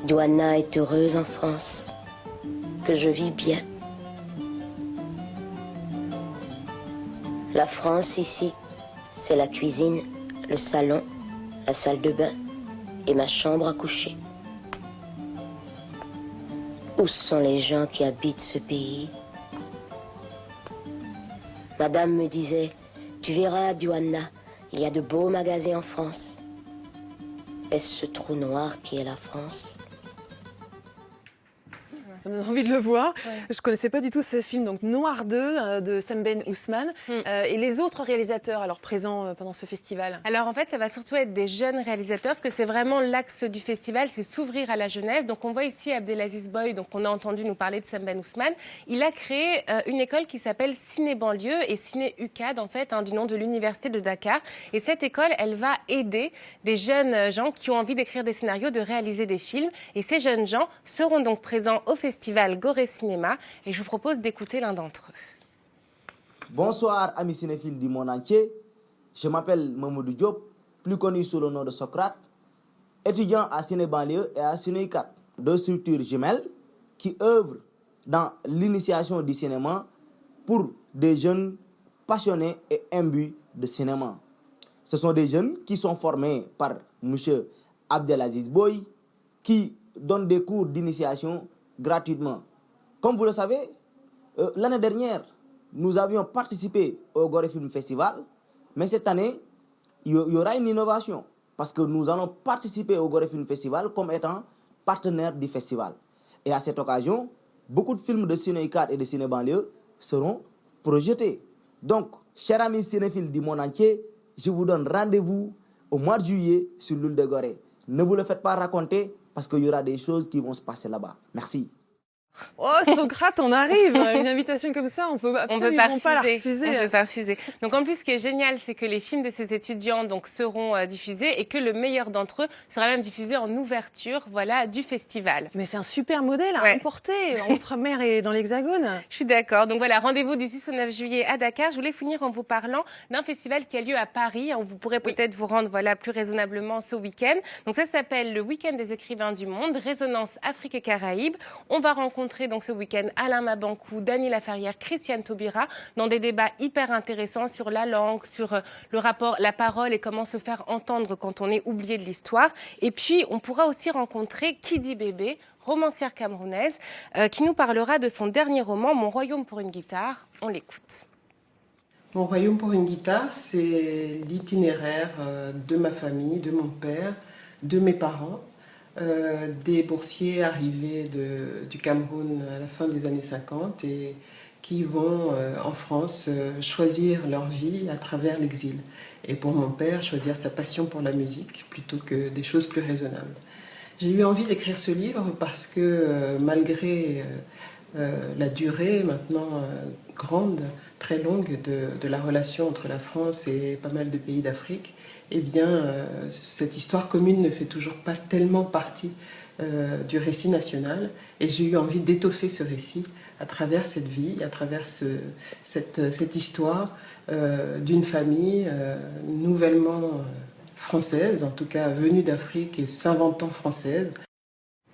Douana est heureuse en France, que je vis bien. La France ici, c'est la cuisine, le salon, la salle de bain et ma chambre à coucher. Où sont les gens qui habitent ce pays? Madame me disait, tu verras, Douana, il y a de beaux magasins en France. Est-ce ce trou noir qui est la France? Ça me donne envie de le voir. Ouais. Je connaissais pas du tout ce film, donc Noir 2 de Semben Ousmane. Et les autres réalisateurs alors présents pendant ce festival? Alors en fait, ça va surtout être des jeunes réalisateurs, parce que c'est vraiment l'axe du festival, c'est s'ouvrir à la jeunesse. Donc on voit ici Abdelaziz Boy, donc on a entendu nous parler de Semben Ousmane. Il a créé une école qui s'appelle Ciné Banlieue et Ciné UCAD en fait, du nom de l'université de Dakar. Et cette école, elle va aider des jeunes gens qui ont envie d'écrire des scénarios, de réaliser des films. Et ces jeunes gens seront donc présents au festival Gorée Cinéma et je vous propose d'écouter l'un d'entre eux. Bonsoir amis cinéphiles du monde entier, je m'appelle Mamadou Diop, plus connu sous le nom de Socrate, étudiant à Ciné Banlieue et à Ciné UCAD, deux structures jumelles qui œuvrent dans l'initiation du cinéma pour des jeunes passionnés et imbus de cinéma. Ce sont des jeunes qui sont formés par M. Abdelaziz Boy qui donne des cours d'initiation gratuitement. Comme vous le savez, l'année dernière, nous avions participé au Gorée Film Festival, mais cette année, il y aura une innovation parce que nous allons participer au Gorée Film Festival comme étant partenaire du festival. Et à cette occasion, beaucoup de films de Ciné UCAD et de Ciné Banlieue seront projetés. Donc, chers amis cinéphiles du monde entier, je vous donne rendez-vous au mois de juillet sur l'île de Gorée. Ne vous le faites pas raconter, parce qu'il y aura des choses qui vont se passer là-bas. Merci. Oh, Socrate, on arrive. Une invitation comme ça, on peut pas la refuser. On peut pas refuser. Donc en plus, ce qui est génial, c'est que les films de ces étudiants donc seront diffusés et que le meilleur d'entre eux sera même diffusé en ouverture, du festival. Mais c'est un super modèle à emporter en Outre-mer et dans l'Hexagone. Je suis d'accord. Donc voilà, rendez-vous du 6 au 9 juillet à Dakar. Je voulais finir en vous parlant d'un festival qui a lieu à Paris. Vous pourrez peut-être vous rendre plus raisonnablement ce week-end. Donc ça s'appelle le Week-end des écrivains du monde, Résonance Afrique et Caraïbes. On va rencontrer donc ce week-end Alain Mabankou, Dany Laferrière, Christiane Taubira dans des débats hyper intéressants sur la langue, sur le rapport, la parole et comment se faire entendre quand on est oublié de l'histoire. Et puis on pourra aussi rencontrer Kidi Bébé, romancière camerounaise, qui nous parlera de son dernier roman, Mon royaume pour une guitare. On l'écoute. Mon royaume pour une guitare, c'est l'itinéraire de ma famille, de mon père, de mes parents. Des boursiers arrivés du Cameroun à la fin des années 50 et qui vont en France choisir leur vie à travers l'exil. Et pour mon père, choisir sa passion pour la musique plutôt que des choses plus raisonnables. J'ai eu envie d'écrire ce livre parce que malgré la durée maintenant grande, très longue de la relation entre la France et pas mal de pays d'Afrique, eh bien, cette histoire commune ne fait toujours pas tellement partie du récit national. Et j'ai eu envie d'étoffer ce récit à travers cette vie, à travers cette histoire d'une famille nouvellement française, en tout cas venue d'Afrique et s'inventant française.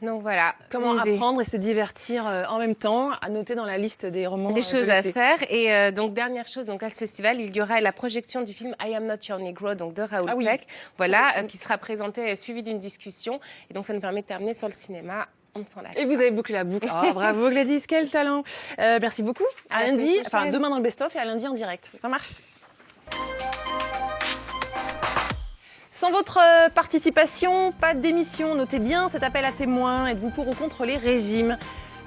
Donc voilà. Comment apprendre et se divertir en même temps, à noter dans la liste des romans. Des choses à faire. Et donc, dernière chose, donc à ce festival, il y aura la projection du film I Am Not Your Negro, donc de Raoul Peck, qui sera présenté, suivi d'une discussion. Et donc, ça nous permet de terminer sur le cinéma. On ne s'en lâche. Et vous avez bouclé la boucle. Oh, bravo Gladys, quel talent. Merci beaucoup. À lundi, demain dans le best-of et à lundi en direct. Ça marche. Sans votre participation, pas d'émission. Notez bien cet appel à témoins. Êtes-vous pour ou contre les régimes ?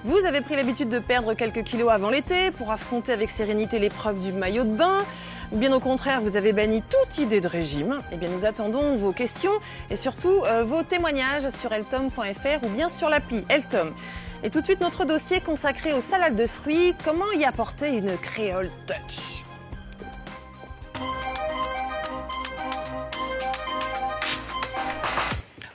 Vous avez pris l'habitude de perdre quelques kilos avant l'été pour affronter avec sérénité l'épreuve du maillot de bain. Ou bien au contraire, vous avez banni toute idée de régime. Eh bien, nous attendons vos questions et surtout vos témoignages sur eltom.fr ou bien sur l'appli Eltom. Et tout de suite, notre dossier consacré aux salades de fruits. Comment y apporter une créole touch ?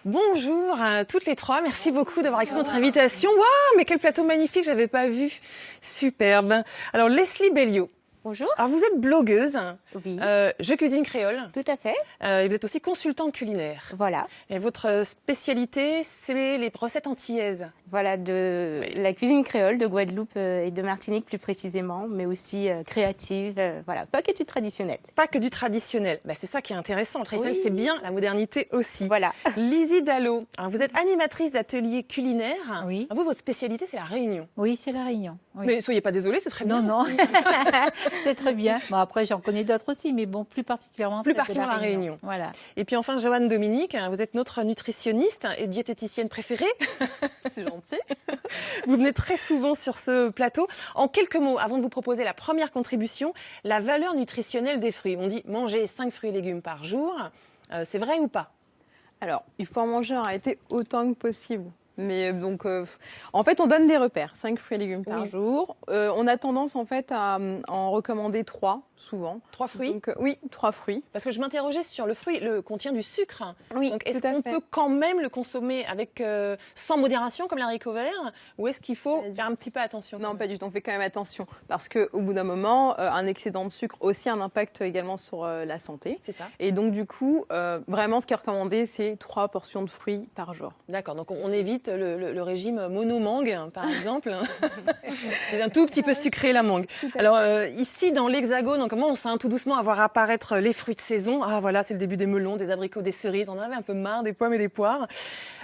Bonjour à toutes les trois, merci beaucoup d'avoir accepté notre invitation. Waouh, mais quel plateau magnifique, j'avais pas vu. Superbe. Alors Leslie Belliot, Bonjour. Alors vous êtes blogueuse, Oui. Je cuisine créole. Tout à fait. Et vous êtes aussi consultante culinaire. Voilà. Et votre spécialité, c'est les recettes antillaises. Voilà, de la cuisine créole de Guadeloupe et de Martinique plus précisément, mais aussi créative. Voilà, pas que du traditionnel. Pas que du traditionnel. Bah, c'est ça qui est intéressant. Le traditionnel, Oui. c'est bien, la modernité aussi. Voilà. Lizzie Dallot, alors vous êtes animatrice d'ateliers culinaires. Oui. Vous, votre spécialité, c'est la Réunion. Oui, c'est la Réunion. Oui. Mais soyez pas désolée, c'est très bien. Non, aussi. non, c'est très bien. Bon, après, j'en connais d'autres aussi, mais bon, plus particulièrement. Plus celle de particulièrement la Réunion. Voilà. Et puis enfin, Joanne Dominique, vous êtes notre nutritionniste et diététicienne préférée. C'est gentil. Vous venez très souvent sur ce plateau. En quelques mots, avant de vous proposer la première contribution, la valeur nutritionnelle des fruits. On dit manger 5 fruits et légumes par jour. C'est vrai ou pas? Alors, il faut en manger en réalité autant que possible. Mais donc, en fait, on donne des repères, 5 fruits et légumes par jour. On a tendance en fait à en recommander 3, souvent. 3 fruits? Donc, oui, 3 fruits. Parce que je m'interrogeais sur le fruit, contient du sucre. Oui, donc est-ce tout à qu'on fait. peut quand même le consommer avec, sans modération comme l'haricot vert, ou est-ce qu'il faut faire un petit peu attention? Non, pas du tout. On fait quand même attention. Parce qu'au bout d'un moment, un excédent de sucre aussi a un impact également sur la santé. C'est ça. Et donc, du coup, vraiment, ce qui est recommandé, c'est 3 portions de fruits par jour. D'accord, donc on évite le régime mono-mangue, par exemple. C'est un tout petit peu sucré, la mangue. Alors, ici, dans l'Hexagone, on commence tout doucement à voir apparaître les fruits de saison. Ah, voilà, c'est le début des melons, des abricots, des cerises. On en avait un peu marre des pommes et des poires.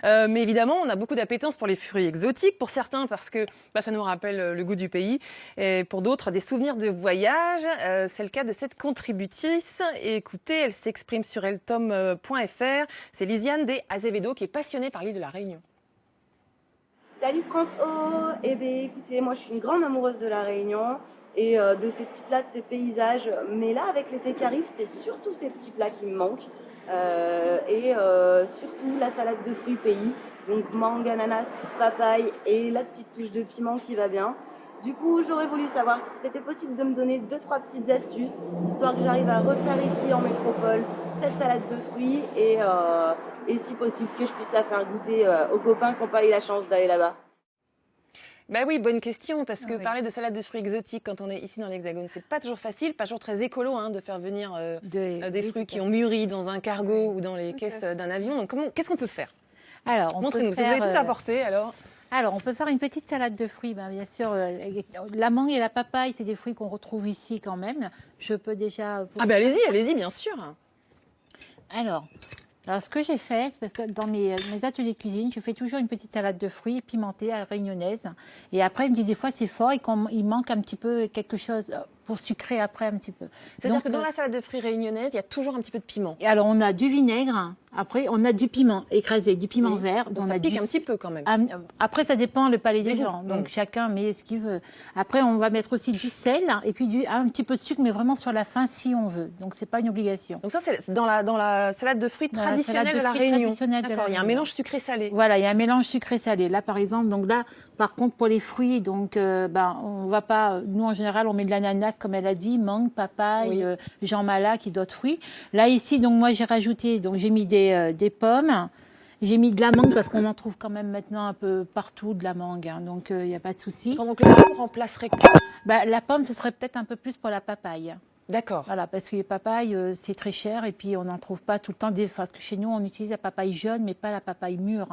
Mais évidemment, on a beaucoup d'appétence pour les fruits exotiques, pour certains, parce que ça nous rappelle le goût du pays. Et pour d'autres, des souvenirs de voyage. C'est le cas de cette contributrice. Et écoutez, elle s'exprime sur eltom.fr. C'est Lisiane des Azevedo, qui est passionnée par l'île de la Réunion. Salut France O. Eh bien écoutez, moi je suis une grande amoureuse de la Réunion et de ces petits plats, de ces paysages. Mais là, avec l'été qui arrive, c'est surtout ces petits plats qui me manquent. Et surtout la salade de fruits pays. Donc mangue, ananas, papaye et la petite touche de piment qui va bien. Du coup, j'aurais voulu savoir si c'était possible de me donner 2-3 petites astuces, histoire que j'arrive à refaire ici en métropole cette salade de fruits et si possible que je puisse la faire goûter aux copains qui n'ont pas eu la chance d'aller là-bas. Bah oui, bonne question, parce que parler de salade de fruits exotiques quand on est ici dans l'Hexagone, c'est pas toujours facile, pas toujours très écolo de faire venir des fruits qui ont mûri dans un cargo ou dans les caisses d'un avion. Donc qu'est-ce qu'on peut faire? Alors, montrez-nous, vous avez tout apporté alors. Alors, on peut faire une petite salade de fruits. Bien sûr, la mangue et la papaye, c'est des fruits qu'on retrouve ici quand même. Je peux déjà... allez-y, bien sûr. Alors, ce que j'ai fait, c'est parce que dans mes ateliers de cuisine, je fais toujours une petite salade de fruits pimentée à la réunionnaise. Et après, ils me disent des fois c'est fort et qu'il manque un petit peu quelque chose pour sucrer après un petit peu. C'est-à-dire que dans la salade de fruits réunionnaise, il y a toujours un petit peu de piment. Et alors, on a du vinaigre, après on a du piment écrasé, du piment vert. Donc on ça a pique un petit peu quand même. Après, ça dépend le palais des gens. Donc chacun met ce qu'il veut. Après, on va mettre aussi du sel et puis un petit peu de sucre, mais vraiment sur la fin si on veut. Donc c'est pas une obligation. Donc ça, c'est dans la salade de fruits traditionnelle de la Réunion. D'accord, il y a un mélange sucré-salé. Voilà, il y a un mélange sucré-salé. Là, par exemple, donc là, par contre, pour les fruits, donc on va pas. Nous, en général, on met de l'ananas, comme elle a dit, mangue, papaye, Jean Malac et d'autres fruits. Là, ici, donc moi, j'ai rajouté, donc j'ai mis des pommes. J'ai mis de la mangue parce qu'on en trouve quand même maintenant un peu partout de la mangue, donc il n'y a pas de souci. Donc la pomme remplacerait la pomme, ce serait peut-être un peu plus pour la papaye. D'accord. Voilà, parce que les papayes, c'est très cher et puis on n'en trouve pas tout le temps. Parce que chez nous, on utilise la papaye jaune, mais pas la papaye mûre.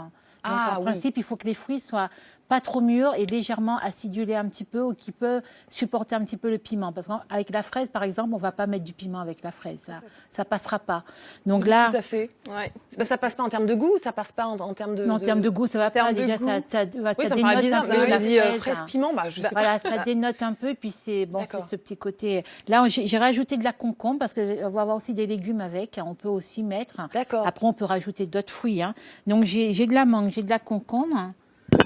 Donc, en principe, il faut que les fruits soient pas trop mûrs et légèrement acidulés un petit peu ou qui peut supporter un petit peu le piment. Parce qu'avec la fraise, par exemple, on va pas mettre du piment avec la fraise. Ça passera pas. Donc là. Tout à fait. Ouais. Ça passe pas en termes de goût, ça passe pas en termes de. Non, en termes de goût, ça va pas. Déjà, ça dénote bizarre, un peu la fraise. Fraise piment, je sais voilà, pas. ça dénote un peu. Et puis c'est ce petit côté. Là, j'ai rajouté de la concombre parce qu'on va avoir aussi des légumes avec. On peut aussi mettre. D'accord. Après, on peut rajouter d'autres fruits. Donc j'ai de la mangue, j'ai de la concombre.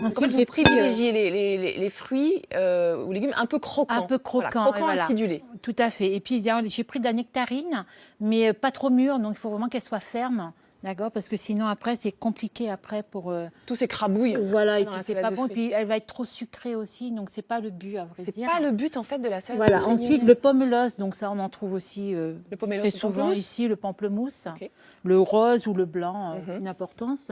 Ensuite, en fait, vous privilégiez les fruits ou légumes un peu croquants. Un peu croquants. Voilà, croquants acidulés. Tout à fait. Et puis, j'ai pris de la nectarine, mais pas trop mûre, donc il faut vraiment qu'elle soit ferme. D'accord, parce que sinon après c'est compliqué après pour tout s'écrabouille. Voilà, et puis c'est pas bon. Et puis elle va être trop sucrée aussi, donc c'est pas le but à vrai dire. C'est pas le but en fait de la salade. Voilà. Ensuite le pomelos, donc ça on en trouve aussi très souvent pamplemousse. ici, le pamplemousse, le rose ou le blanc, une importance.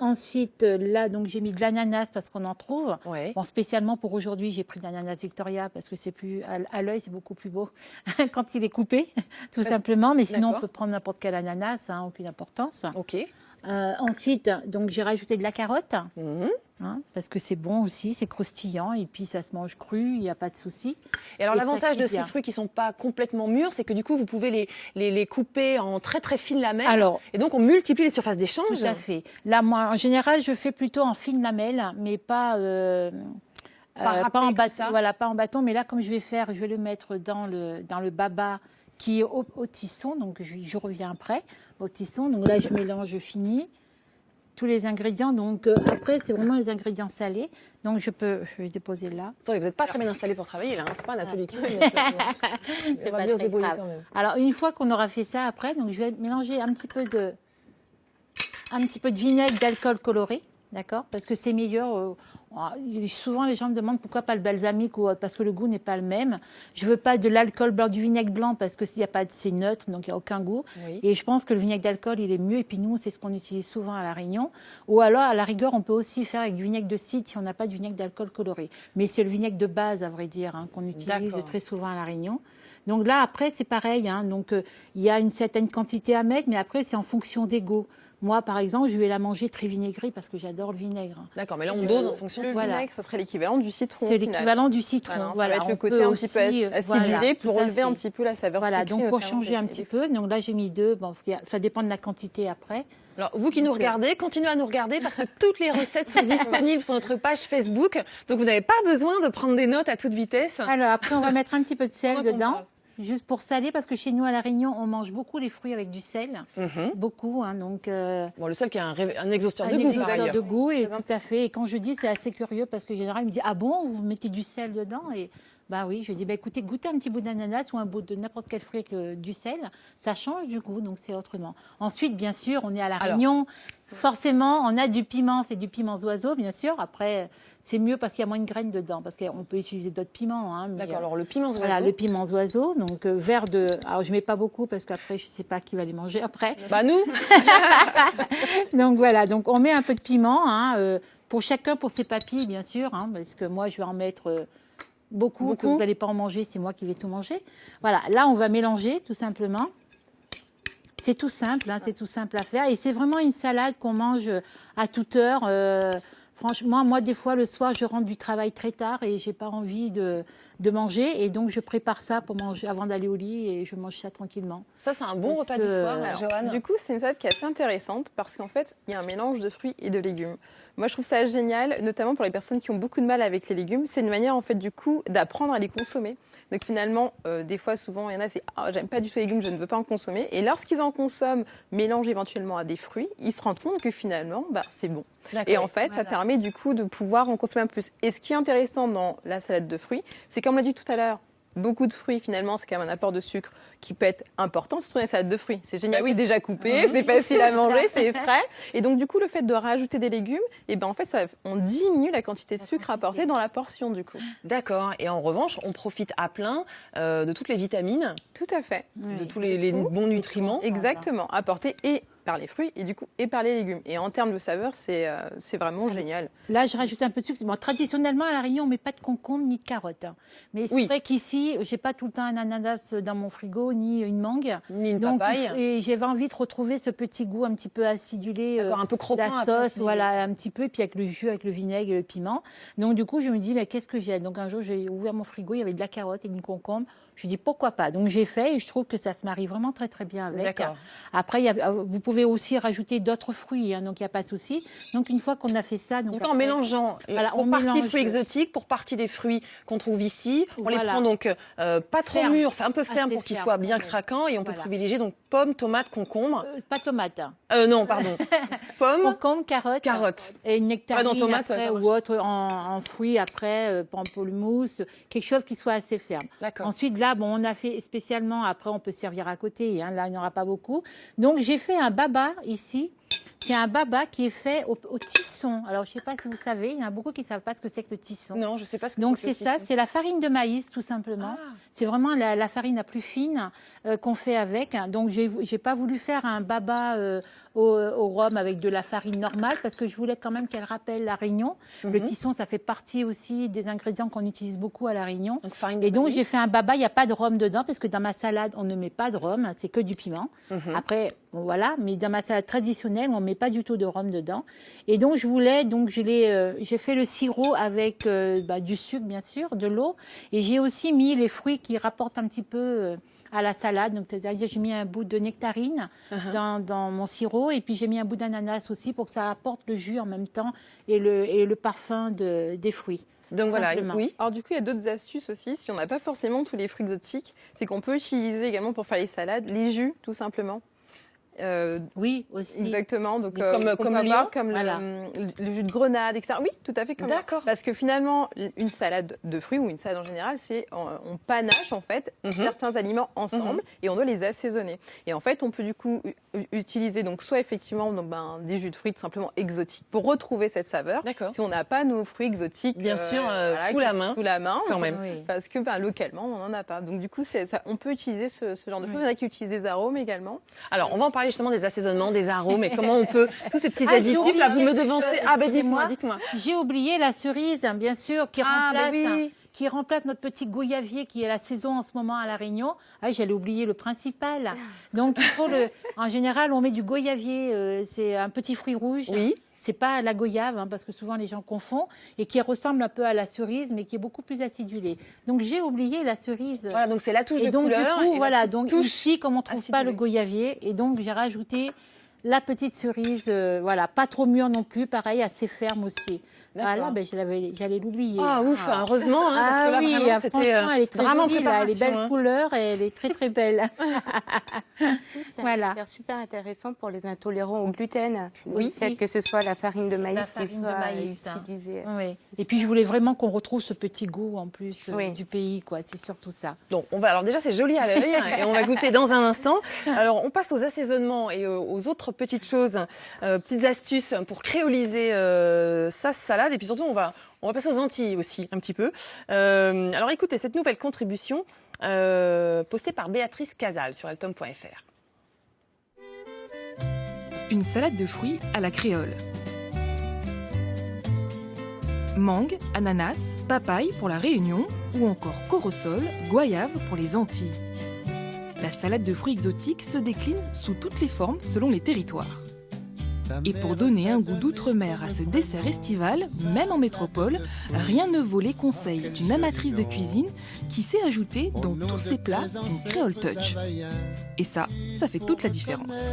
Ensuite, là, donc j'ai mis de l'ananas parce qu'on en trouve. Ouais. Bon, spécialement pour aujourd'hui, j'ai pris de l'ananas Victoria parce que c'est plus à l'œil, c'est beaucoup plus beau quand il est coupé, tout simplement. Mais sinon, on peut prendre n'importe quel ananas, aucune importance. Ok. Ensuite, donc j'ai rajouté de la carotte. Parce que c'est bon aussi, c'est croustillant et puis ça se mange cru, il n'y a pas de souci. Et alors l'avantage de ces bien. fruits qui sont pas complètement mûrs, c'est que du coup vous pouvez les couper en très très fines lamelles. Alors, et donc on multiplie les surfaces d'échange. Tout à fait. Là, moi, en général, je fais plutôt en fines lamelles, mais pas en bâton. Voilà, pas en bâton. Mais là, comme je vais le mettre dans le baba qui est au tisson. Donc je reviens après au tisson. Donc là, je mélange, je finis tous les ingrédients. Donc après, c'est vraiment les ingrédients salés. Donc je vais déposer là. Attendez, vous n'êtes pas très bien installé pour travailler là. C'est pas un atelier cuisine. On va bien se débrouiller quand même. Alors une fois qu'on aura fait ça, après, donc je vais mélanger un petit peu de vinaigre d'alcool coloré. D'accord, parce que c'est meilleur. Souvent, les gens me demandent pourquoi pas le balsamique ou parce que le goût n'est pas le même. Je veux pas de l'alcool blanc, du vinaigre blanc parce que s'il y a pas, c'est neutre, donc il y a aucun goût. Oui. Et je pense que le vinaigre d'alcool, il est mieux. Et puis nous, c'est ce qu'on utilise souvent à la Réunion. Ou alors, à la rigueur, on peut aussi faire avec du vinaigre de cidre si on n'a pas de vinaigre d'alcool coloré. Mais c'est le vinaigre de base, à vrai dire, qu'on utilise très souvent à la Réunion. Donc là, après, c'est pareil. Donc il y a une certaine quantité à mettre, mais après, c'est en fonction des goûts. Moi, par exemple, je vais la manger très vinaigrée parce que j'adore le vinaigre. D'accord, mais là, on dose en fonction du vinaigre, ça serait l'équivalent du citron. C'est l'équivalent du citron. Voilà, ça va être le côté un petit peu acidulé pour relever un petit peu la saveur. Voilà, donc pour changer un petit peu. Donc là, j'ai mis 2. Bon, ça dépend de la quantité après. Alors, vous qui nous regardez, continuez à nous regarder parce que toutes les recettes sont disponibles sur notre page Facebook. Donc, vous n'avez pas besoin de prendre des notes à toute vitesse. Alors, après, on va mettre un petit peu de sel dedans. Juste pour saler, parce que chez nous à La Réunion, on mange beaucoup les fruits avec du sel. Beaucoup. Donc, bon, le sel qui a un exhausteur de goût. Un exhausteur de goût, et tout à fait. Et quand je dis, c'est assez curieux, parce que généralement, il me dit, ah bon, vous mettez du sel dedans? Et bah oui, je dis, bah écoutez, goûtez un petit bout d'ananas ou un bout de n'importe quel fruit avec du sel. Ça change du goût, donc c'est autrement. Ensuite, bien sûr, on est à La Réunion. Forcément, on a du piment, c'est du piment oiseau, bien sûr. Après, c'est mieux parce qu'il y a moins de graines dedans, parce qu'on peut utiliser d'autres piments. D'accord, alors le piment oiseau. Voilà, le piment oiseau, donc vert de... Alors, je mets pas beaucoup, parce qu'après, je sais pas qui va les manger après. Bah, nous. Donc, voilà, donc on met un peu de piment, pour chacun, pour ses papilles, bien sûr, parce que moi, je vais en mettre... Beaucoup, que vous n'allez pas en manger, c'est moi qui vais tout manger. Voilà, là, on va mélanger, tout simplement. C'est tout simple, c'est tout simple à faire. Et c'est vraiment une salade qu'on mange à toute heure. Franchement, moi, des fois, le soir, je rentre du travail très tard et j'ai pas envie de manger. Et donc, je prépare ça pour manger avant d'aller au lit et je mange ça tranquillement. Ça, c'est un bon repas du soir, Joanne. Du coup, c'est une salade qui est assez intéressante parce qu'en fait, il y a un mélange de fruits et de légumes. Moi, je trouve ça génial, notamment pour les personnes qui ont beaucoup de mal avec les légumes. C'est une manière, en fait, du coup, d'apprendre à les consommer. Donc finalement, des fois, souvent, il y en a, c'est « j'aime pas du tout les légumes, je ne veux pas en consommer ». Et lorsqu'ils en consomment, mélangent éventuellement à des fruits, ils se rendent compte que finalement, c'est bon. Et en fait, ça permet du coup de pouvoir en consommer un peu plus. Et ce qui est intéressant dans la salade de fruits, c'est comme on l'a dit tout à l'heure, beaucoup de fruits, finalement, c'est quand même un apport de sucre qui peut être important, surtout dans les salades de fruits. C'est génial, c'est déjà coupé, c'est facile à manger, c'est frais. Et donc, du coup, le fait de rajouter des légumes, en fait, on diminue la quantité de sucre apportée dans la portion, du coup. D'accord. Et en revanche, on profite à plein de toutes les vitamines. Tout à fait. De tous les bons nutriments. Exactement. Apportés et par les fruits et du coup et par les légumes. Et en termes de saveur, c'est vraiment génial. Là, je rajoute un peu de sucre. Bon, traditionnellement, à La Réunion, on ne met pas de concombre ni de carottes. Mais c'est vrai qu'ici, j'ai pas tout le temps un ananas dans mon frigo, ni une mangue. Ni une papaye. Et j'avais envie de retrouver ce petit goût un petit peu acidulé. Un peu croquant. La sauce, voilà, un petit peu. Et puis avec le jus, avec le vinaigre et le piment. Donc du coup, je me dis, mais qu'est-ce que j'ai? Donc un jour, j'ai ouvert mon frigo, il y avait de la carotte et du concombre. Je dis, pourquoi pas? Donc j'ai fait et je trouve que ça se marie vraiment très très bien avec. D'accord. Après, vous pouvez aussi rajouter d'autres fruits, donc il n'y a pas de souci. Donc une fois qu'on a fait ça... Donc en mélangeant, pour partie fruits exotiques, pour partie des fruits qu'on trouve ici, on les prend donc pas trop mûrs, un peu fermes pour qu'ils soient bien craquants, et on peut privilégier donc pommes, tomates, concombres. Pas tomates. Non, pardon. Pommes, concombre, carottes. Et une nectarine tomates, après, ou autre en fruits après, pamplemousse, quelque chose qui soit assez ferme. Ensuite, là, bon, on a fait spécialement, après on peut servir à côté, là il n'y en aura pas beaucoup. Donc j'ai fait un baba ici. C'est un baba qui est fait au tisson. Alors, je ne sais pas si vous savez, il y en a beaucoup qui ne savent pas ce que c'est que le tisson. Non, je ne sais pas ce que Donc, c'est. c'est ça, c'est la farine de maïs, tout simplement. C'est vraiment la farine la plus fine qu'on fait avec. Donc, je n'ai pas voulu faire un baba au rhum avec de la farine normale parce que je voulais quand même qu'elle rappelle la Réunion. Le tisson, ça fait partie aussi des ingrédients qu'on utilise beaucoup à la Réunion. Et donc, j'ai fait un baba, il n'y a pas de rhum dedans parce que dans ma salade, on ne met pas de rhum, c'est que du piment. Après, voilà, mais dans ma salade traditionnelle, on ne met pas du tout de rhum dedans. Et donc, j'ai fait le sirop avec du sucre, bien sûr, de l'eau. Et j'ai aussi mis les fruits qui rapportent un petit peu à la salade. Donc, c'est-à-dire, j'ai mis un bout de nectarine dans mon sirop. Et puis, j'ai mis un bout d'ananas aussi pour que ça apporte le jus en même temps et le parfum des fruits. Donc voilà, oui. Alors du coup, il y a d'autres astuces aussi. Si on n'a pas forcément tous les fruits exotiques, c'est qu'on peut utiliser également pour faire les salades, les jus, tout simplement. Oui, aussi. Exactement. Donc, comme le jus de grenade, etc. Oui, tout à fait. D'accord. Parce que finalement, une salade de fruits ou une salade en général, c'est on panache en fait certains aliments ensemble et on doit les assaisonner. Et en fait, on peut du coup utiliser donc soit effectivement des jus de fruits tout simplement exotiques pour retrouver cette saveur. Si on n'a pas nos fruits exotiques, bien sûr, sous la main, quand même, parce que localement, on n'en a pas. Donc du coup, on peut utiliser ce genre de choses. Il y en a qui utilisent des arômes également. Alors, on va en parler justement des assaisonnements, des arômes, et comment on peut tous ces petits additifs. Là, vous me devancez. Dites-moi. J'ai oublié la cerise, bien sûr, qui remplace notre petit goyavier qui est la saison en ce moment à La Réunion. J'allais oublier le principal. Donc, en général, on met du goyavier, c'est un petit fruit rouge. Oui. C'est pas la goyave, parce que souvent les gens confondent, et qui ressemble un peu à la cerise, mais qui est beaucoup plus acidulée. Donc j'ai oublié la cerise. Voilà, donc c'est la touche et de donc, couleur. Du coup, voilà, donc ici, comme on ne trouve pas le goyavier, et donc j'ai rajouté la petite cerise, pas trop mûre non plus, pareil, assez ferme aussi. Voilà, j'allais l'oublier. Ouf, heureusement, parce que là, vraiment, c'était elle est très vraiment jolie, elle a les belles couleurs et elle est très très belle. C'est super intéressant pour les intolérants au gluten. Oui, que ce soit la farine de maïs qui soit utilisée. Oui. Et puis je voulais vraiment qu'on retrouve ce petit goût en plus du pays, quoi. C'est surtout ça. Donc alors déjà c'est joli à l'œil et on va goûter dans un instant. Alors on passe aux assaisonnements et aux autres petites choses, petites astuces pour créoliser sa salade. Et puis surtout, on va passer aux Antilles aussi, un petit peu. Alors écoutez, cette nouvelle contribution postée par Béatrice Casal sur altom.fr. Une salade de fruits à la créole. Mangue, ananas, papaye pour la Réunion ou encore corosol, goyave pour les Antilles. La salade de fruits exotiques se décline sous toutes les formes selon les territoires. Et pour donner un goût d'outre-mer à ce dessert estival, même en métropole, rien ne vaut les conseils d'une amatrice de cuisine qui sait ajouter dans tous ses plats une créole touch. Et ça fait toute la différence.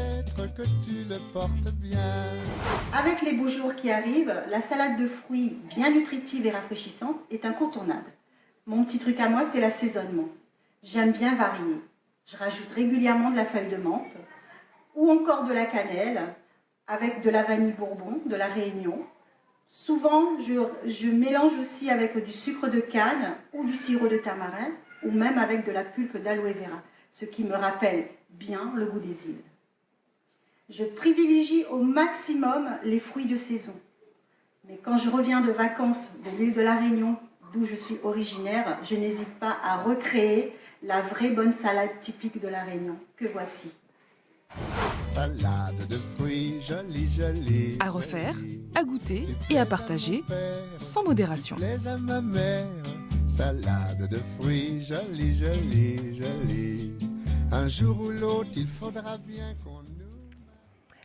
Avec les beaux jours qui arrivent, la salade de fruits bien nutritive et rafraîchissante est incontournable. Mon petit truc à moi, c'est l'assaisonnement. J'aime bien varier. Je rajoute régulièrement de la feuille de menthe ou encore de la cannelle, avec de la vanille bourbon, de la Réunion. Souvent, je mélange aussi avec du sucre de canne ou du sirop de tamarin, ou même avec de la pulpe d'aloe vera, ce qui me rappelle bien le goût des îles. Je privilégie au maximum les fruits de saison. Mais quand je reviens de vacances de l'île de la Réunion, d'où je suis originaire, je n'hésite pas à recréer la vraie bonne salade typique de la Réunion, que voici. Salade de fruits, jolie, jolie. À refaire, à goûter et à partager, sans modération. Les à ma mère, salade de fruits, jolie, jolie, jolie. Un jour ou l'autre, il faudra bien qu'on nous...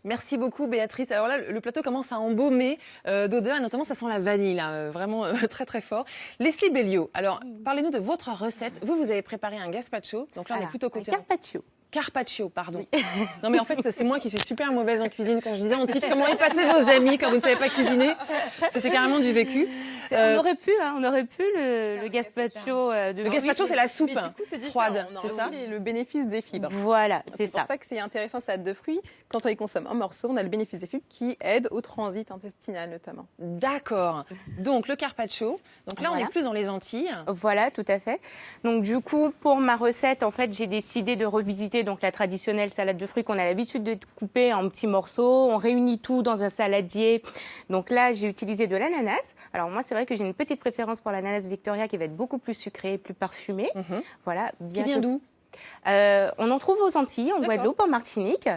Merci beaucoup Béatrice. Alors là, le plateau commence à embaumer d'odeur et notamment ça sent la vanille, là, vraiment très très fort. Leslie Belliot, alors parlez-nous de votre recette. Vous avez préparé un gazpacho, donc là on est plutôt côté... Carpaccio, pardon. Non mais en fait, c'est moi qui suis super mauvaise en cuisine. Quand je disais en titre, comment épater vos amis quand vous ne savez pas cuisiner, c'était carrément du vécu. On aurait pu le gazpacho de... Le gazpacho, c'est la soupe froide, c'est ça. Le bénéfice des fibres. Voilà, c'est ça. C'est pour ça que c'est intéressant, salade de fruits. Quand on les consomme en morceaux, on a le bénéfice des fibres qui aide au transit intestinal notamment. D'accord. Donc le carpaccio. Donc là, on est plus dans les Antilles. Voilà, tout à fait. Donc du coup, pour ma recette, en fait, j'ai décidé de revisiter éviter donc la traditionnelle salade de fruits qu'on a l'habitude de couper en petits morceaux. On réunit tout dans un saladier. Donc là, j'ai utilisé de l'ananas. Alors moi, c'est vrai que j'ai une petite préférence pour l'ananas Victoria qui va être beaucoup plus sucré, plus parfumé. Voilà. Qui vient d'où? On en trouve aux Antilles, en Guadeloupe, en Martinique.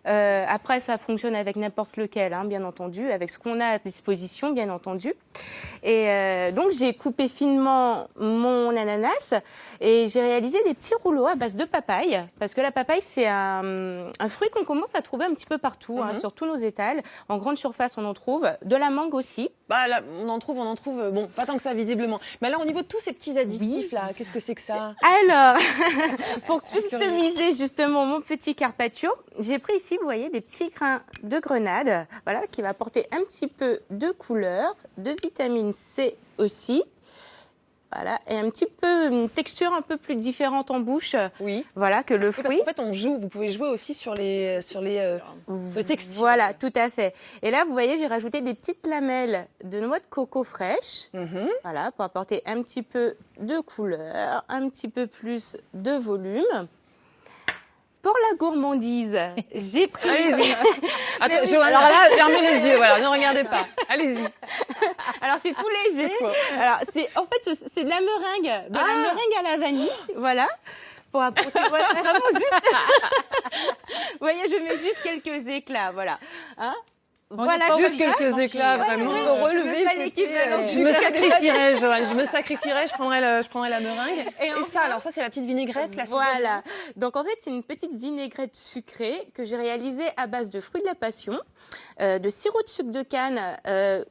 Après, ça fonctionne avec n'importe lequel, hein, bien entendu, avec ce qu'on a à disposition, bien entendu. Et donc, j'ai coupé finement mon ananas et j'ai réalisé des petits rouleaux à base de papaye, parce que la papaye, c'est un fruit qu'on commence à trouver un petit peu partout, hein, sur tous nos étals. En grande surface, on en trouve. De la mangue aussi. Bah là, on en trouve, bon, pas tant que ça, visiblement. Mais là, au niveau de tous ces petits additifs, là, qu'est-ce que c'est que ça? Alors, pour customiser justement mon petit carpaccio, j'ai pris ici, vous voyez, des petits grains de grenade, voilà, qui va apporter un petit peu de couleur, de vitamine C aussi. Voilà, et un petit peu une texture un peu plus différente en bouche. Oui. Voilà, que le fruit. Parce qu'en fait, vous pouvez jouer aussi sur les textures. Voilà, tout à fait. Et là, vous voyez, j'ai rajouté des petites lamelles de noix de coco fraîche. Voilà, pour apporter un petit peu de couleur, un petit peu plus de volume. Pour la gourmandise, j'ai pris... Allez-y. Attends, Johanna, alors là, fermez les yeux, voilà, ne regardez pas. Allez-y. Alors, c'est tout léger. Alors, en fait, c'est de la meringue. De la meringue à la vanille, voilà. Pour apporter vraiment juste... Vous voyez, je mets juste quelques éclats, voilà. Hein? Voilà, juste quelques éclats, vraiment. Relever. Je me sacrifierais, Joanne. Je me sacrifierais. Je prendrais la meringue. Et ça, alors ça, c'est la petite vinaigrette. Voilà. Donc en fait, c'est une petite vinaigrette sucrée que j'ai réalisée à base de fruits de la passion, de sirop de sucre de canne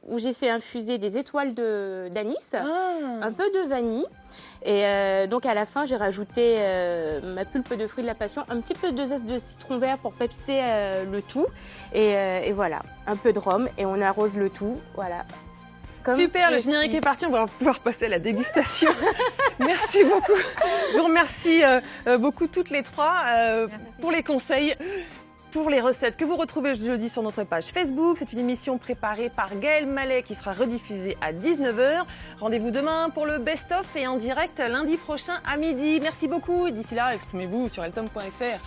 où j'ai fait infuser des étoiles d'anis, un peu de vanille. Et donc à la fin, j'ai rajouté ma pulpe de fruits de la passion, un petit peu de zeste de citron vert pour pepser le tout. Et voilà, un peu de rhum et on arrose le tout. Voilà. Comme super, le générique est parti, on va pouvoir passer à la dégustation. Merci beaucoup. Je vous remercie beaucoup toutes les trois pour les conseils. Pour les recettes que vous retrouvez jeudi sur notre page Facebook. C'est une émission préparée par Gaël Mallet qui sera rediffusée à 19h. Rendez-vous demain pour le best-of et en direct lundi prochain à midi. Merci beaucoup et d'ici là, exprimez-vous sur eltom.fr.